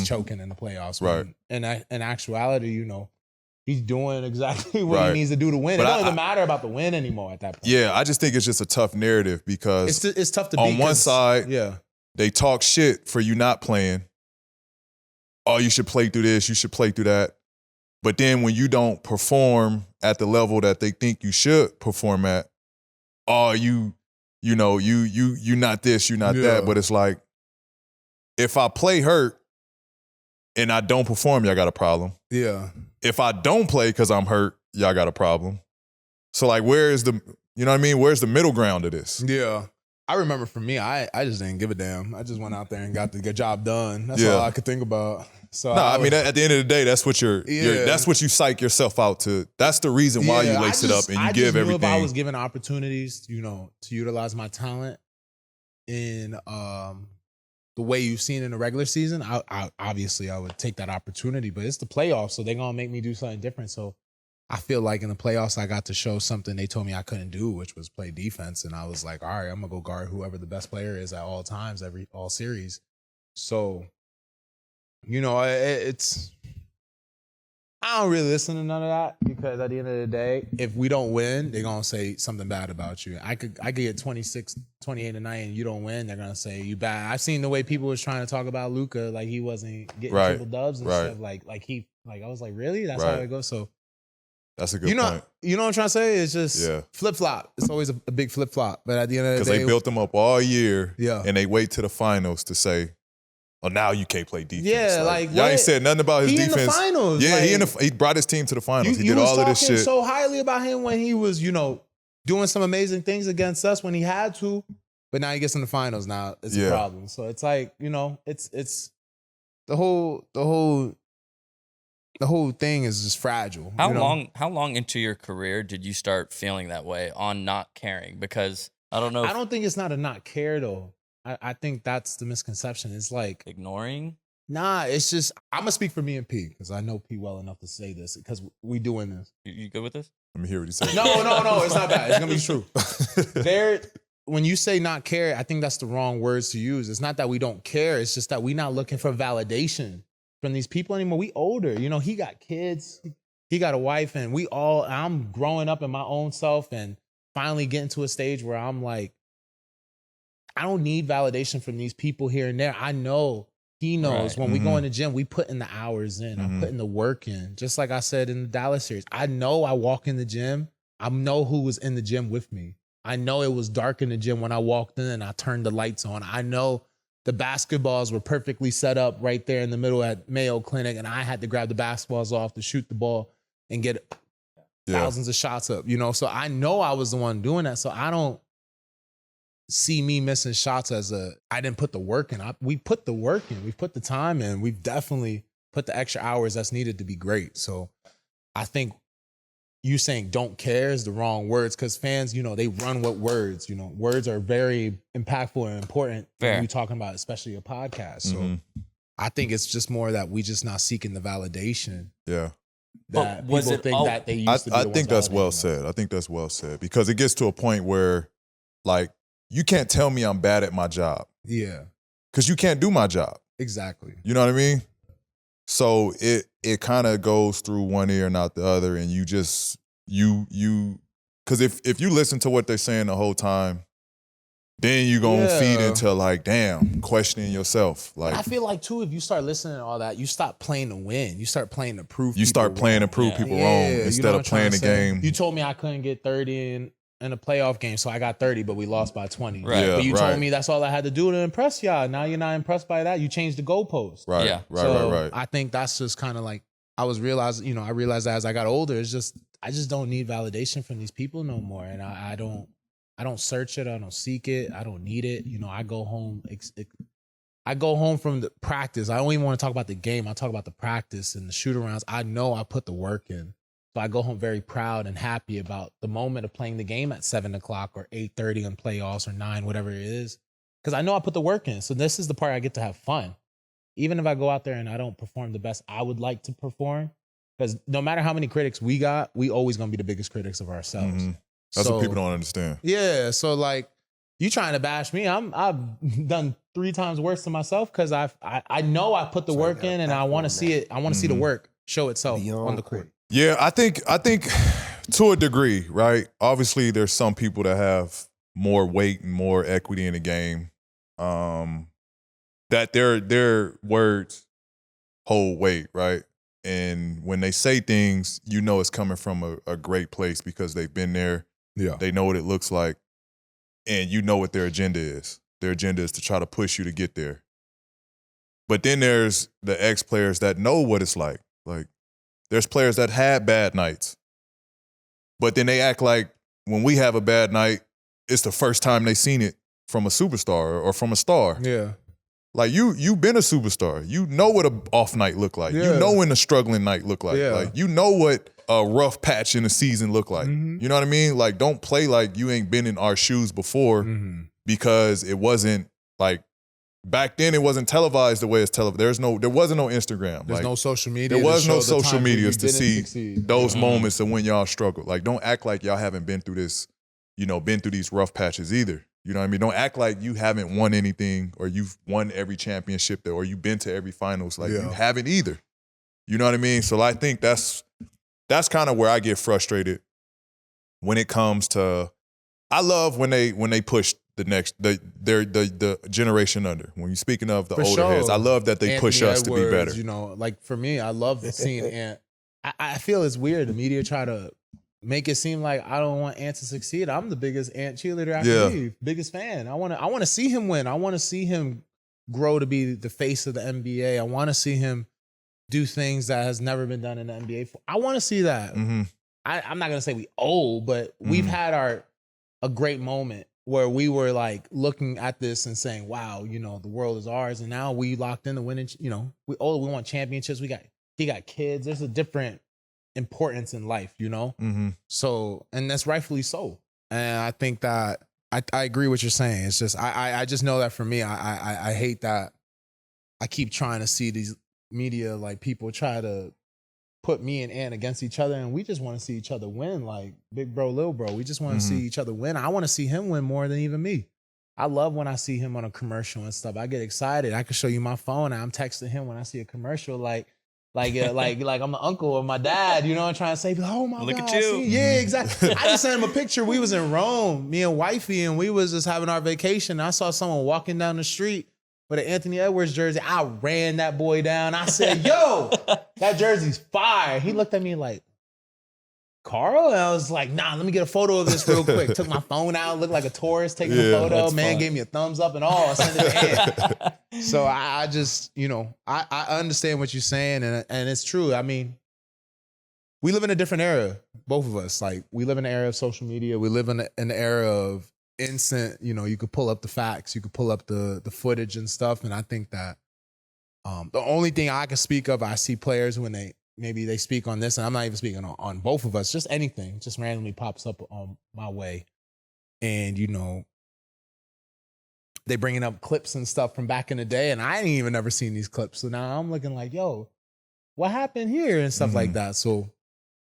choking in the playoffs. Right. In actuality, you know, he's doing exactly what Right. he needs to do to win. But It don't even matter about the win anymore at that point. Yeah, I just think it's just a tough narrative because It's tough to on beat one 'cause- side, yeah. they talk shit for you not playing. Oh, you should play through this, you should play through that. But then when you don't perform at the level that they think you should perform at, oh, you not this, you not Yeah. that. But it's like, if I play hurt and I don't perform, y'all got a problem. Yeah. If I don't play because I'm hurt, y'all got a problem. So like, where is the, you know what I mean? Where's the middle ground of this? Yeah. I remember for me, I just didn't give a damn. I just went out there and got the job done. That's Yeah. all I could think about. So No, I mean, at the end of the day, that's what Yeah. that's what you psych yourself out to. That's the reason why you lace it up and you give knew everything. If I was given opportunities, you know, to utilize my talent in the way you've seen in the regular season, I obviously I would take that opportunity. But it's the playoffs, so they're gonna make me do something different. So I feel like in the playoffs, I got to show something they told me I couldn't do, which was play defense. And I was like, all right, I'm gonna go guard whoever the best player is at all times, all series. So, you know, it's I don't really listen to none of that because at the end of the day, if we don't win, they're gonna say something bad about you. I could get 26, 28 a night and you don't win, they're gonna say you bad. I've seen the way people was trying to talk about Luka, like he wasn't getting Right. triple dubs and Right. stuff. Like I was like, really? That's Right. how it goes. So That's a good you know point. what I'm trying to say? It's just Yeah. flip flop. It's always a big flip flop. But at the end of the Because day, they built them up all year, Yeah. and they wait to the finals to say, "Oh, now you can't play defense." Yeah, like, y'all what? ain't said nothing about his He in defense. the finals, Yeah, like- he brought his team to the finals. He you did was all of this talking shit. so highly about him when he was, you know, doing some amazing things against us when he had to. But now he gets in the finals. Now it's Yeah. a problem. So it's like, you know, it's the whole thing is just fragile. How you know? How long into your career did you start feeling that way on not caring? Because I don't know. I don't think it's not a not care though. I think that's the misconception. It's like, ignoring. nah, it's just I'm gonna speak for me and P because I know P well enough to say this because we doing this. You good with this? Let me hear what he said. No, it's not bad. It's gonna be true. When you say not care, I think that's the wrong words to use. It's not that we don't care. It's just that we're not looking for validation from these people anymore. We older. You know, he got kids. He got a wife. And I'm growing up in my own self and finally getting to a stage where I'm like, I don't need validation from these people here and there. I know he knows Right. when we go in the gym, we put in the hours in. I'm Mhm. putting the work in. Just like I said in the Dallas series. I know I walk in the gym. I know who was in the gym with me. I know it was dark in the gym when I walked in and I turned the lights on. I know the basketballs were perfectly set up right there in the middle at Mayo Clinic, and I had to grab the basketballs off to shoot the ball and get thousands of shots up, you know? So I know I was the one doing that. So I don't see me missing shots as I didn't put the work in. We put the work in. We've put the time in. We've definitely put the extra hours that's needed to be great. So I think you saying don't care is the wrong words because fans, you know, they run with words. You know, words are very impactful and important Fair. when you're talking about, especially a podcast. So Mhm. I think it's just more that we just not seeking the validation Yeah. that But was people it think all- that they used I to be. The think ones that's well validating us. said. I think that's well said because it gets to a point where, like, you can't tell me I'm bad at my job Yeah, because you can't do my job. exactly. You know what I mean? So it kind of goes through one ear and out the other, and you just because if you listen to what they're saying the whole time, then you gonna Yeah. feed into like, damn, questioning yourself. Like I feel like too, if you start listening to all that, you stop playing to win. You start playing to prove. you start people playing to wrong. prove Yeah. people Yeah, wrong you know instead what of I'm trying playing to the say? game. You told me I couldn't get 30 in a playoff game, so I got 30, but we lost by 20. Right. Yeah, But you right. told me that's all I had to do to impress y'all. Now you're not impressed by that. You changed the goalpost. Right, Yeah. right. I think that's just kind of like I realized that as I got older, it's just I just don't need validation from these people no more, and I don't search it, I don't seek it, I don't need it. You know, I go home. I go home from the practice. I don't even want to talk about the game. I talk about the practice and the shoot arounds. I know I put the work in. So I go home very proud and happy about the moment of playing the game at 7:00 or 8:30 on playoffs or 9, whatever it is. Because I know I put the work in. So this is the part I get to have fun. Even if I go out there and I don't perform the best I would like to perform, because no matter how many critics we got, we always gonna be the biggest critics of ourselves. Mhm. That's So- what people don't understand. Yeah, so like you trying to bash me? I've done 3 times worse than myself because I know I put the work in and I want to see it. I want to see the work show itself on the court. Yeah, I think to a degree, right? Obviously, there's some people that have more weight and more equity in the game. That their words hold weight, right? And when they say things, you know it's coming from a great place because they've been there. Yeah. They know what it looks like. And you know what their agenda is. Their agenda is to try to push you to get there. But then there's the ex-players that know what it's like. Like, there's players that had bad nights. But then they act like when we have a bad night, it's the first time they seen it from a superstar or from a star. Yeah. Like, you've been a superstar. You know what an off night look like. Yeah. You know when a struggling night look like. Yeah. Like, you know what a rough patch in the season look like. Mhm. You know what I mean? Like, don't play like you ain't been in our shoes before because it wasn't, like, back then it wasn't televised the way it's televised. There wasn't no Instagram. There's like, no social media. there was to no show the social times that you medias to didn't see succeed. those moments of when y'all struggle. Like, don't act like y'all haven't been through this, been through these rough patches either. You know what I mean? Don't act like you haven't won anything or you've won every championship there or you've been to every finals. Like, you haven't either. You know what I mean? So I think that's kind of where I get frustrated when it comes to. I love when they push the generation under. When you're speaking of the For older sure. heads, I love that they push Anthony us to be Edwards, better. You know, like for me, I love seeing Ant. I feel it's weird. The media try to make it seem like I don't want Ant to succeed. I'm the biggest Ant cheerleader I can be, biggest fan. I want to see him win. I want to see him grow to be the face of the NBA. I want to see him do things that has never been done in the NBA. I want to see that. Mm-hmm. I'm not gonna say we old, but we've had a great moment where we were like looking at this and saying, "Wow, the world is ours." And now we locked in the winning. We want championships. He got kids. There's a different importance in life, Mm-hmm. So, and that's rightfully so. And I think that I agree with what you're saying. It's just I just know that for me, I hate that I keep trying to see these media like people try to put me and Ant against each other, and we just want to see each other win, like big bro, little bro. We just want to see each other win. I want to see him win more than even me. I love when I see him on a commercial and stuff. I get excited. I can show you my phone. I'm texting him when I see a commercial, like I'm the uncle of my dad, I'm trying to say, oh my Look God. at you. Yeah, exactly. I just sent him a picture. We was in Rome, me and wifey, and we was just having our vacation. I saw someone walking down the street with an Anthony Edwards jersey. I ran that boy down. I said, yo, that jersey's fire. He looked at me like, Carl? And I was like, nah, let me get a photo of this real quick. Took my phone out, looked like a tourist taking a photo. Man gave me a thumbs up and all. I sent it to Ant. So I just, I understand what you're saying, and it's true. I mean, we live in a different era, both of us. Like, we live in the era of social media. We live in the era of instant, you could pull up the facts, you could pull up the footage and stuff. And I think that the only thing I can speak of, I see players when they speak on this, and I'm not even speaking on both of us, just anything just randomly pops up on my way. And, they bringing up clips and stuff from back in the day, and I ain't even ever seen these clips. So now I'm looking like, yo, what happened here and stuff like that. So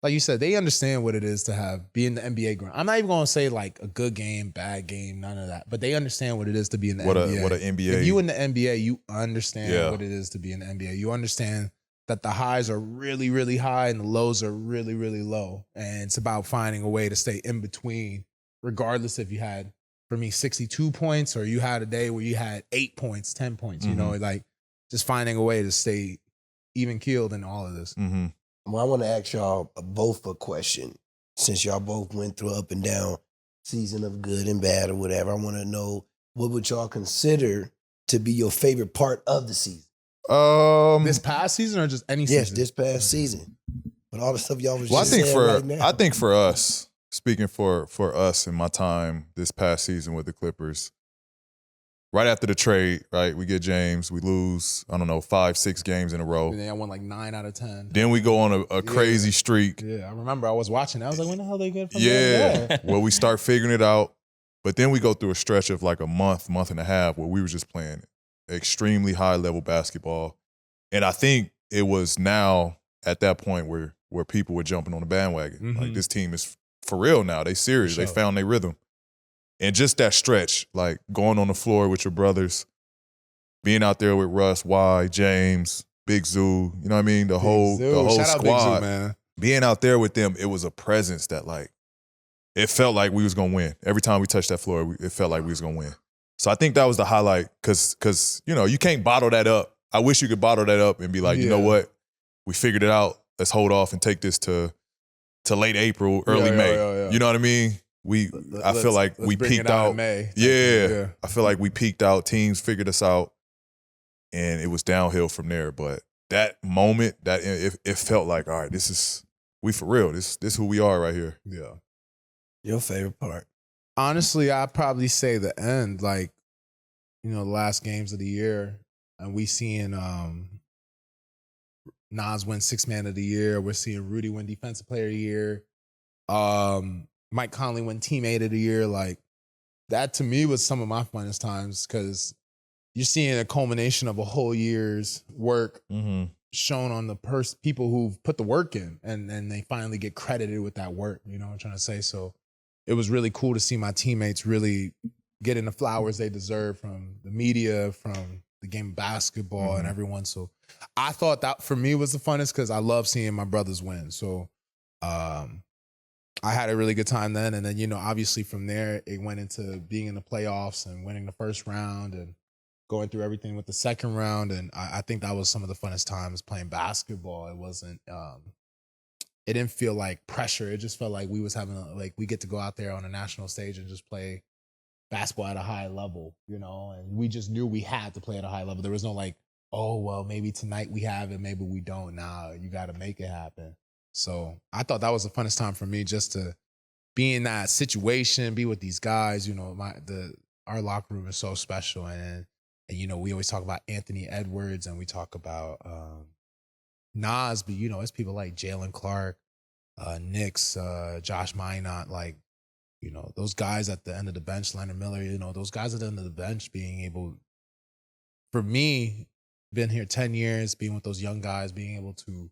like you said, they understand what it is to be in the NBA ground. I'm not even going to say like a good game, bad game, none of that. But they understand what it is to be in the NBA. What an NBA. If you in the NBA, you understand what it is to be in the NBA. You understand that the highs are really, really high and the lows are really, really low. And it's about finding a way to stay in between, regardless if you had, for me, 62 points or you had a day where you had 8 points, 10 points, like just finding a way to stay even keeled in all of this. Mm-hmm. Well, I want to ask y'all both a question. Since y'all both went through up and down season of good and bad or whatever, I want to know, what would y'all consider to be your favorite part of the season? This past season or just any season? Yes, this past season. But all the stuff y'all was Well, just saying right now. I think for us, speaking for us in my time this past season with the Clippers, right after the trade, right, we get James, we lose, 5-6 games in a row. And then I won like 9 out of 10. Then we go on a crazy streak. Yeah, I remember I was watching. I was like, when the hell they get from Yeah, well, we start figuring it out. But then we go through a stretch of like a month and a half where we were just playing extremely high-level basketball. And I think it was now at that point where people were jumping on the bandwagon. Mm-hmm. Like, this team is for real now. They serious. Sure. They found their rhythm. And just that stretch, like going on the floor with your brothers, being out there with Russ, Y, James, Big Zoo, you know what I mean? The whole Shout out Big squad. Zoo, man. Being out there with them, it was a presence that like, it felt like we was gonna win. Every time we touched that floor, it felt like we was gonna win. So I think that was the highlight because you know, you can't bottle that up. I wish you could bottle that up and be like, you know what? We figured it out. Let's hold off and take this to late April, early May. Yeah. You know what I mean? I feel like we peaked out. In May. Yeah. I feel like we peaked out. Teams figured us out, and it was downhill from there. But that moment, it felt like, all right, we for real. This who we are right here. Yeah. Your favorite part? Honestly, I'd probably say the end, like, you know, the last games of the year, and we seeing Nas win Sixth Man of the Year. We're seeing Rudy win Defensive Player of the Year. Mike Conley win Teammate of the Year. Like, that to me was some of my funnest times because you're seeing a culmination of a whole year's work shown on the people who've put the work in, and they finally get credited with that work. You know what I'm trying to say? So it was really cool to see my teammates really getting the flowers they deserve from the media, from the game of basketball and everyone. So I thought that for me was the funnest because I love seeing my brothers win. So I had a really good time then. And then, you know, obviously from there, it went into being in the playoffs and winning the first round and going through everything with the second round. And I think that was some of the funnest times playing basketball. It wasn't, it didn't feel like pressure. It just felt like we was having we get to go out there on a national stage and just play basketball at a high level, you know, and we just knew we had to play at a high level. There was no like, oh, well, maybe tonight we have it, maybe we don't. Nah, you got to make it happen. So I thought that was the funnest time for me, just to be in that situation, be with these guys. You know, our locker room is so special. And you know, we always talk about Anthony Edwards and we talk about Nas, but you know, it's people like Jalen Clark, Knicks, Josh Minot, like, you know, those guys at the end of the bench, Leonard Miller, you know, those guys at the end of the bench being able, for me, been here 10 years, being with those young guys, being able to,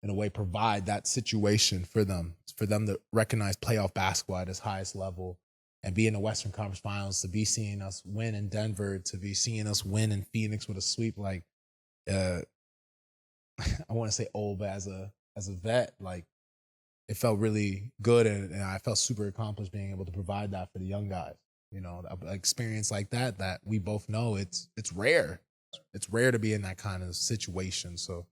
in a way, provide that situation for them to recognize playoff basketball at its highest level and be in the Western Conference Finals, to be seeing us win in Denver, to be seeing us win in Phoenix with a sweep, like, I want to say old, but as a vet, like, it felt really good, and I felt super accomplished being able to provide that for the young guys. You know, an experience like that we both know it's rare. It's rare to be in that kind of situation. So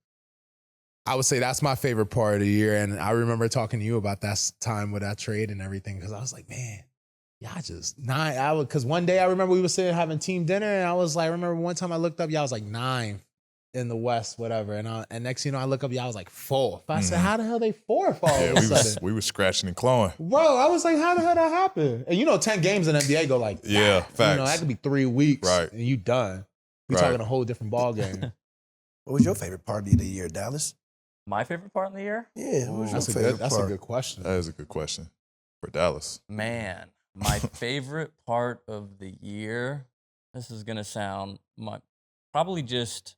I would say that's my favorite part of the year. And I remember talking to you about that time with that trade and everything, because I was like, man, y'all just because one day I remember we were sitting having team dinner, and I was like, I remember one time I looked up, y'all was like 9 in the West, whatever. And next, you know, I look up, y'all was like 4. I said, how the hell they 4 all of a sudden? We were scratching and clawing. Bro, I was like, how the hell that happened? And you know, 10 games in NBA go like that. Yeah, facts. You know, that could be 3 weeks, right, and you done. We talking a whole different ball game. What was your favorite part of the year, Dallas? My favorite part of the year? Yeah, what was your favorite part? That's a good question. That is a good question for Dallas. Man, my favorite part of the year, this is going to sound probably just...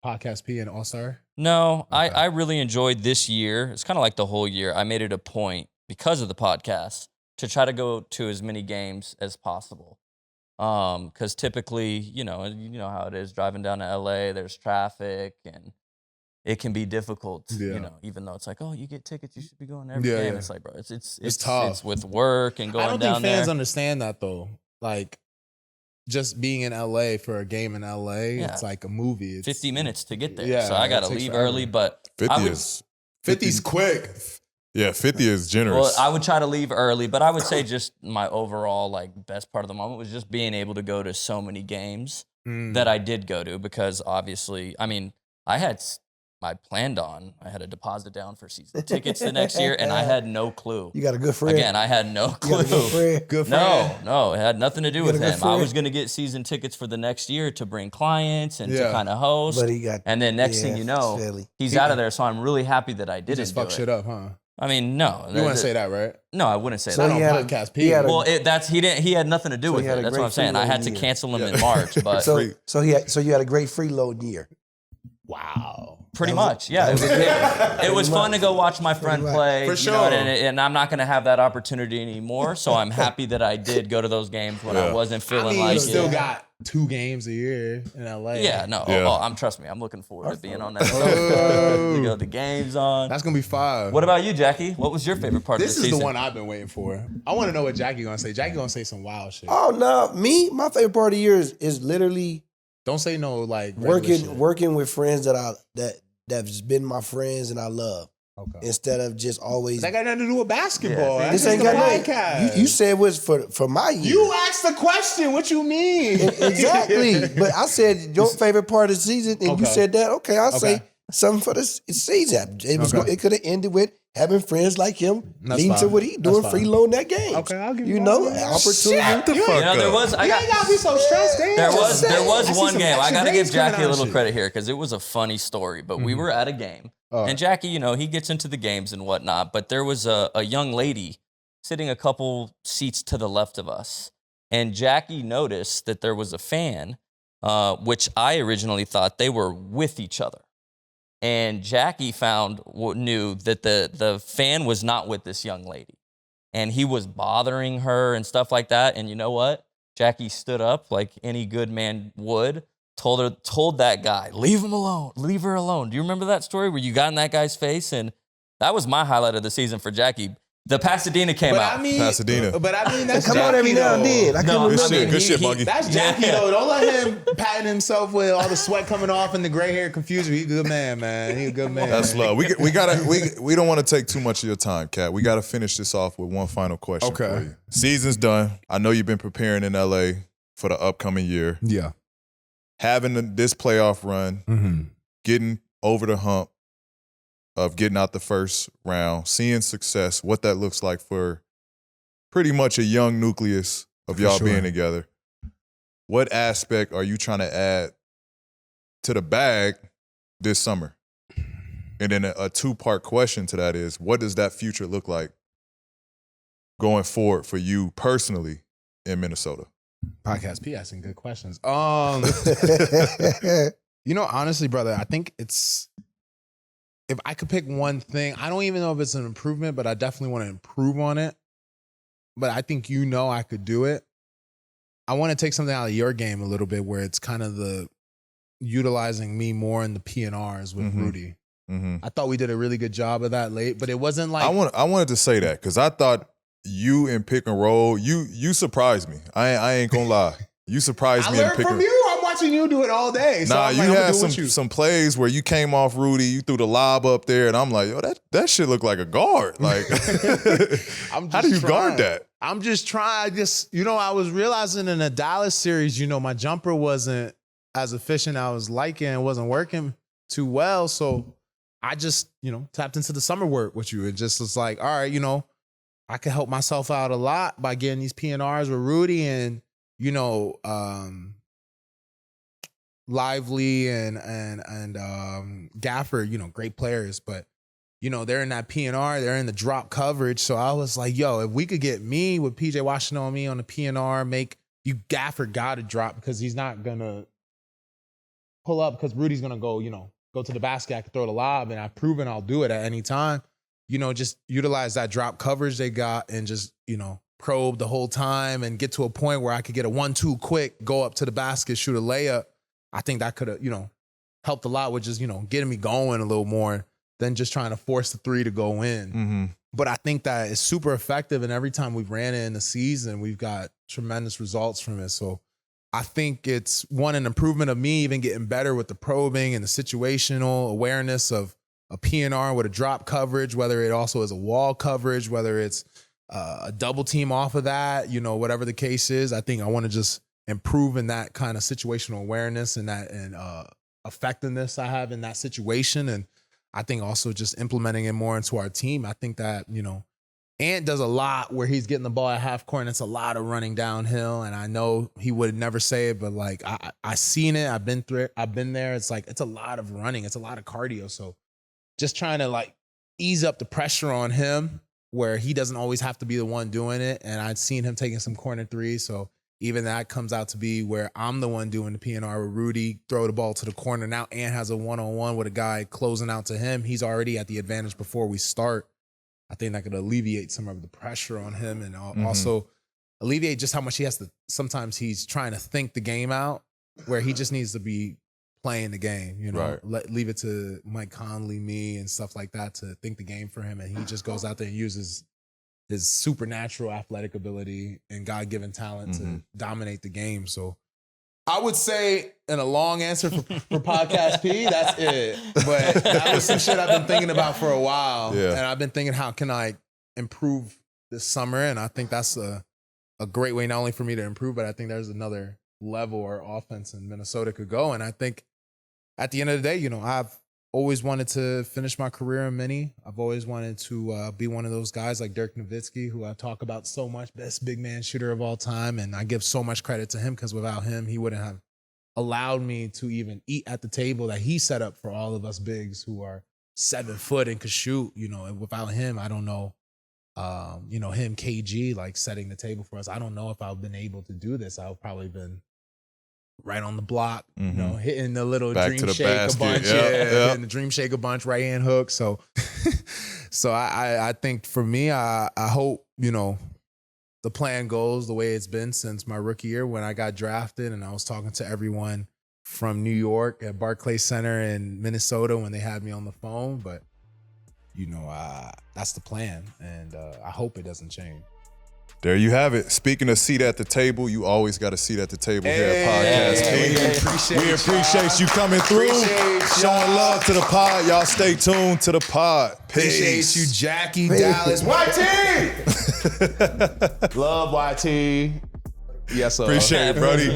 Podcast P and All-Star? No, Okay. I really enjoyed this year. It's kind of like the whole year. I made it a point, because of the podcast, to try to go to as many games as possible. Because typically, you know how it is, driving down to LA, there's traffic, and it can be difficult, you know, even though it's like, oh, you get tickets, you should be going to every game. It's like, bro, it's tough. It's with work and going down there. I don't think fans understand that, though. Like, just being in LA for a game in LA, it's like a movie. It's 50 minutes to get there. Yeah, so I got to leave early, but 50's quick. Yeah, 50 is generous. Well, I would try to leave early, but I would say just my overall best part of the moment was just being able to go to so many games that I did go to, because obviously, I mean, I had a deposit down for season tickets the next year, and I had no clue. You got a good friend. Again, I had no clue. Good friend. No, it had nothing to do with him. I was going to get season tickets for the next year to bring clients and to kind of host. But he got, and then next thing you know, he's out of there. So I'm really happy that I didn't just fuck shit up, huh? I mean, no. You wouldn't say that, right? No, I wouldn't say that. Not on Podcast P. Well, he had nothing to do with it. That's what I'm saying. I had to cancel him in March, but so you had a great freeload year. Wow. Pretty much, yeah. It was fun to go watch my friend play. For you know, and I'm not going to have that opportunity anymore. So I'm happy that I did go to those games when I wasn't feeling like you still got 2 games a year in LA. Yeah, no. Trust me, I'm looking forward to being on that. To go to the games on. That's gonna be 5. What about you, Jackie? What was your favorite part of the season? This is the one I've been waiting for. I want to know what Jackie gonna say. Jackie gonna say some wild shit. Oh no, my favorite part of the year is literally Don't say no like working with friends that's been my friends and I love. Okay. Instead of just always. That got nothing to do with basketball. This ain't got nothing. You said it was for my year. You asked the question. What you mean? Exactly. But I said your favorite part of the season, and you said that. Okay, I'll say something for the season. It could have ended with having friends like him leading to what he doing, freeloading that game. Okay, I'll give you know, opportunity. There was. You ain't gotta be so stressed. There was one game. I gotta give Jackie a little credit here because it was a funny story. But we were at a game. And Jackie, he gets into the games and whatnot, but there was a young lady sitting a couple seats to the left of us. And Jackie noticed that there was a fan, which I originally thought they were with each other. And Jackie knew that the fan was not with this young lady. And he was bothering her and stuff like that. And you know what? Jackie stood up like any good man would. Told that guy, leave him alone, leave her alone. Do you remember that story where you got in that guy's face? And that was my highlight of the season for Jackie. The Pasadena came out. Pasadena. But I mean, that's come Jackie, on every now and then. Good shit, Buggy. That's Jackie, though. Don't let him patting himself with all the sweat coming off and the gray hair confuse you. He's a good man. He's a good man. That's love. We don't want to take too much of your time, Kat. We got to finish this off with one final question for you. Season's done. I know you've been preparing in LA for the upcoming year. Yeah. Having this playoff run, getting over the hump of getting out the first round, seeing success, what that looks like for pretty much a young nucleus of y'all being together. What aspect are you trying to add to the bag this summer? And then a 2-part question to that is, what does that future look like going forward for you personally in Minnesota? Podcast P asking good questions. Honestly, brother, I think if I could pick one thing, I don't even know if it's an improvement, but I definitely want to improve on it. But I think I could do it. I want to take something out of your game a little bit where it's kind of the utilizing me more in the PNRs with Rudy. I thought we did a really good job of that late, but it wasn't like I wanted to say that because I thought you in pick and roll, you surprised me. I ain't gonna lie. You surprised me in pick and roll. I learned from you. I'm watching you do it all day. So you had some plays where you came off Rudy, you threw the lob up there, and I'm like, yo, that shit look like a guard. Like, how do you guard that? I'm just trying. I was realizing in the Dallas series, my jumper wasn't as efficient. I was liking it wasn't working too well. So I just, tapped into the summer work with you. It just was like, all right, I could help myself out a lot by getting these PNRs with Rudy and, Lively and Gafford, great players, but they're in that PNR, they're in the drop coverage. So I was like, yo, if we could get me with PJ Washington on me on the PNR, Gafford got to drop because he's not gonna pull up because Rudy's gonna go to the basket, I can throw the lob, and I've proven I'll do it at any time. Just utilize that drop coverage they got and just, probe the whole time and get to a point where I could get a 1-2 quick, go up to the basket, shoot a layup. I think that could have, helped a lot with just, getting me going a little more than just trying to force the 3 to go in. But I think that it's super effective. And every time we've ran it in the season, we've got tremendous results from it. So I think it's an improvement of me even getting better with the probing and the situational awareness of a PNR with a drop coverage, whether it also is a wall coverage, whether it's a double team off of that, whatever the case is. I think I want to just improve in that kind of situational awareness and that effectiveness I have in that situation. And I think also just implementing it more into our team. I think that, Ant does a lot where he's getting the ball at half court and it's a lot of running downhill. And I know he would never say it, but like I seen it. I've been through it. I've been there. It's like, it's a lot of running. It's a lot of cardio. So just trying to like ease up the pressure on him where he doesn't always have to be the one doing it. And I'd seen him taking some corner threes. So even that comes out to be where I'm the one doing the PNR with Rudy, throw the ball to the corner. Now Ant has a one-on-one with a guy closing out to him. He's already at the advantage before we start. I think that could alleviate some of the pressure on him and also alleviate just how much he has to, sometimes he's trying to think the game out where he just needs to be playing the game, you know, leave it to Mike Conley, me and stuff like that to think the game for him. And he just goes out there and uses his supernatural athletic ability and God-given talent to dominate the game. So I would say, in a long answer for Podcast P, that's it. But that was some shit I've been thinking about for a while. Yeah. And I've been thinking, how can I improve this summer? And I think that's a great way not only for me to improve, but I think there's another level or offense in Minnesota could go. And I think at the end of the day, you know, I've always wanted to finish my career in mini. I've always wanted to be one of those guys like Dirk Nowitzki, who I talk about so much, best big man shooter of all time. And I give so much credit to him because without him, he wouldn't have allowed me to even eat at the table that he set up for all of us bigs who are 7 foot and could shoot. You know, and without him, I don't know, you know, him, KG, like setting the table for us. I don't know if I've been able to do this. I've probably been right on the block, you know, hitting the little Back dream shake a bunch, hitting the dream shake a bunch, right hand hook. So, so I think for me, I hope, you know, the plan goes the way it's been since my rookie year when I got drafted, and I was talking to everyone from New York at Barclays Center in Minnesota when they had me on the phone. But you know, that's the plan, and I hope it doesn't change. There you have it. Speaking of seat at the table, you always got a seat at the table here at Podcast P. We appreciate you coming through, showing love to the pod. Y'all stay tuned to the pod. Peace. Appreciate you, Jackie, Dallas. YT! Love YT. Yes, sir. Appreciate it, Brody.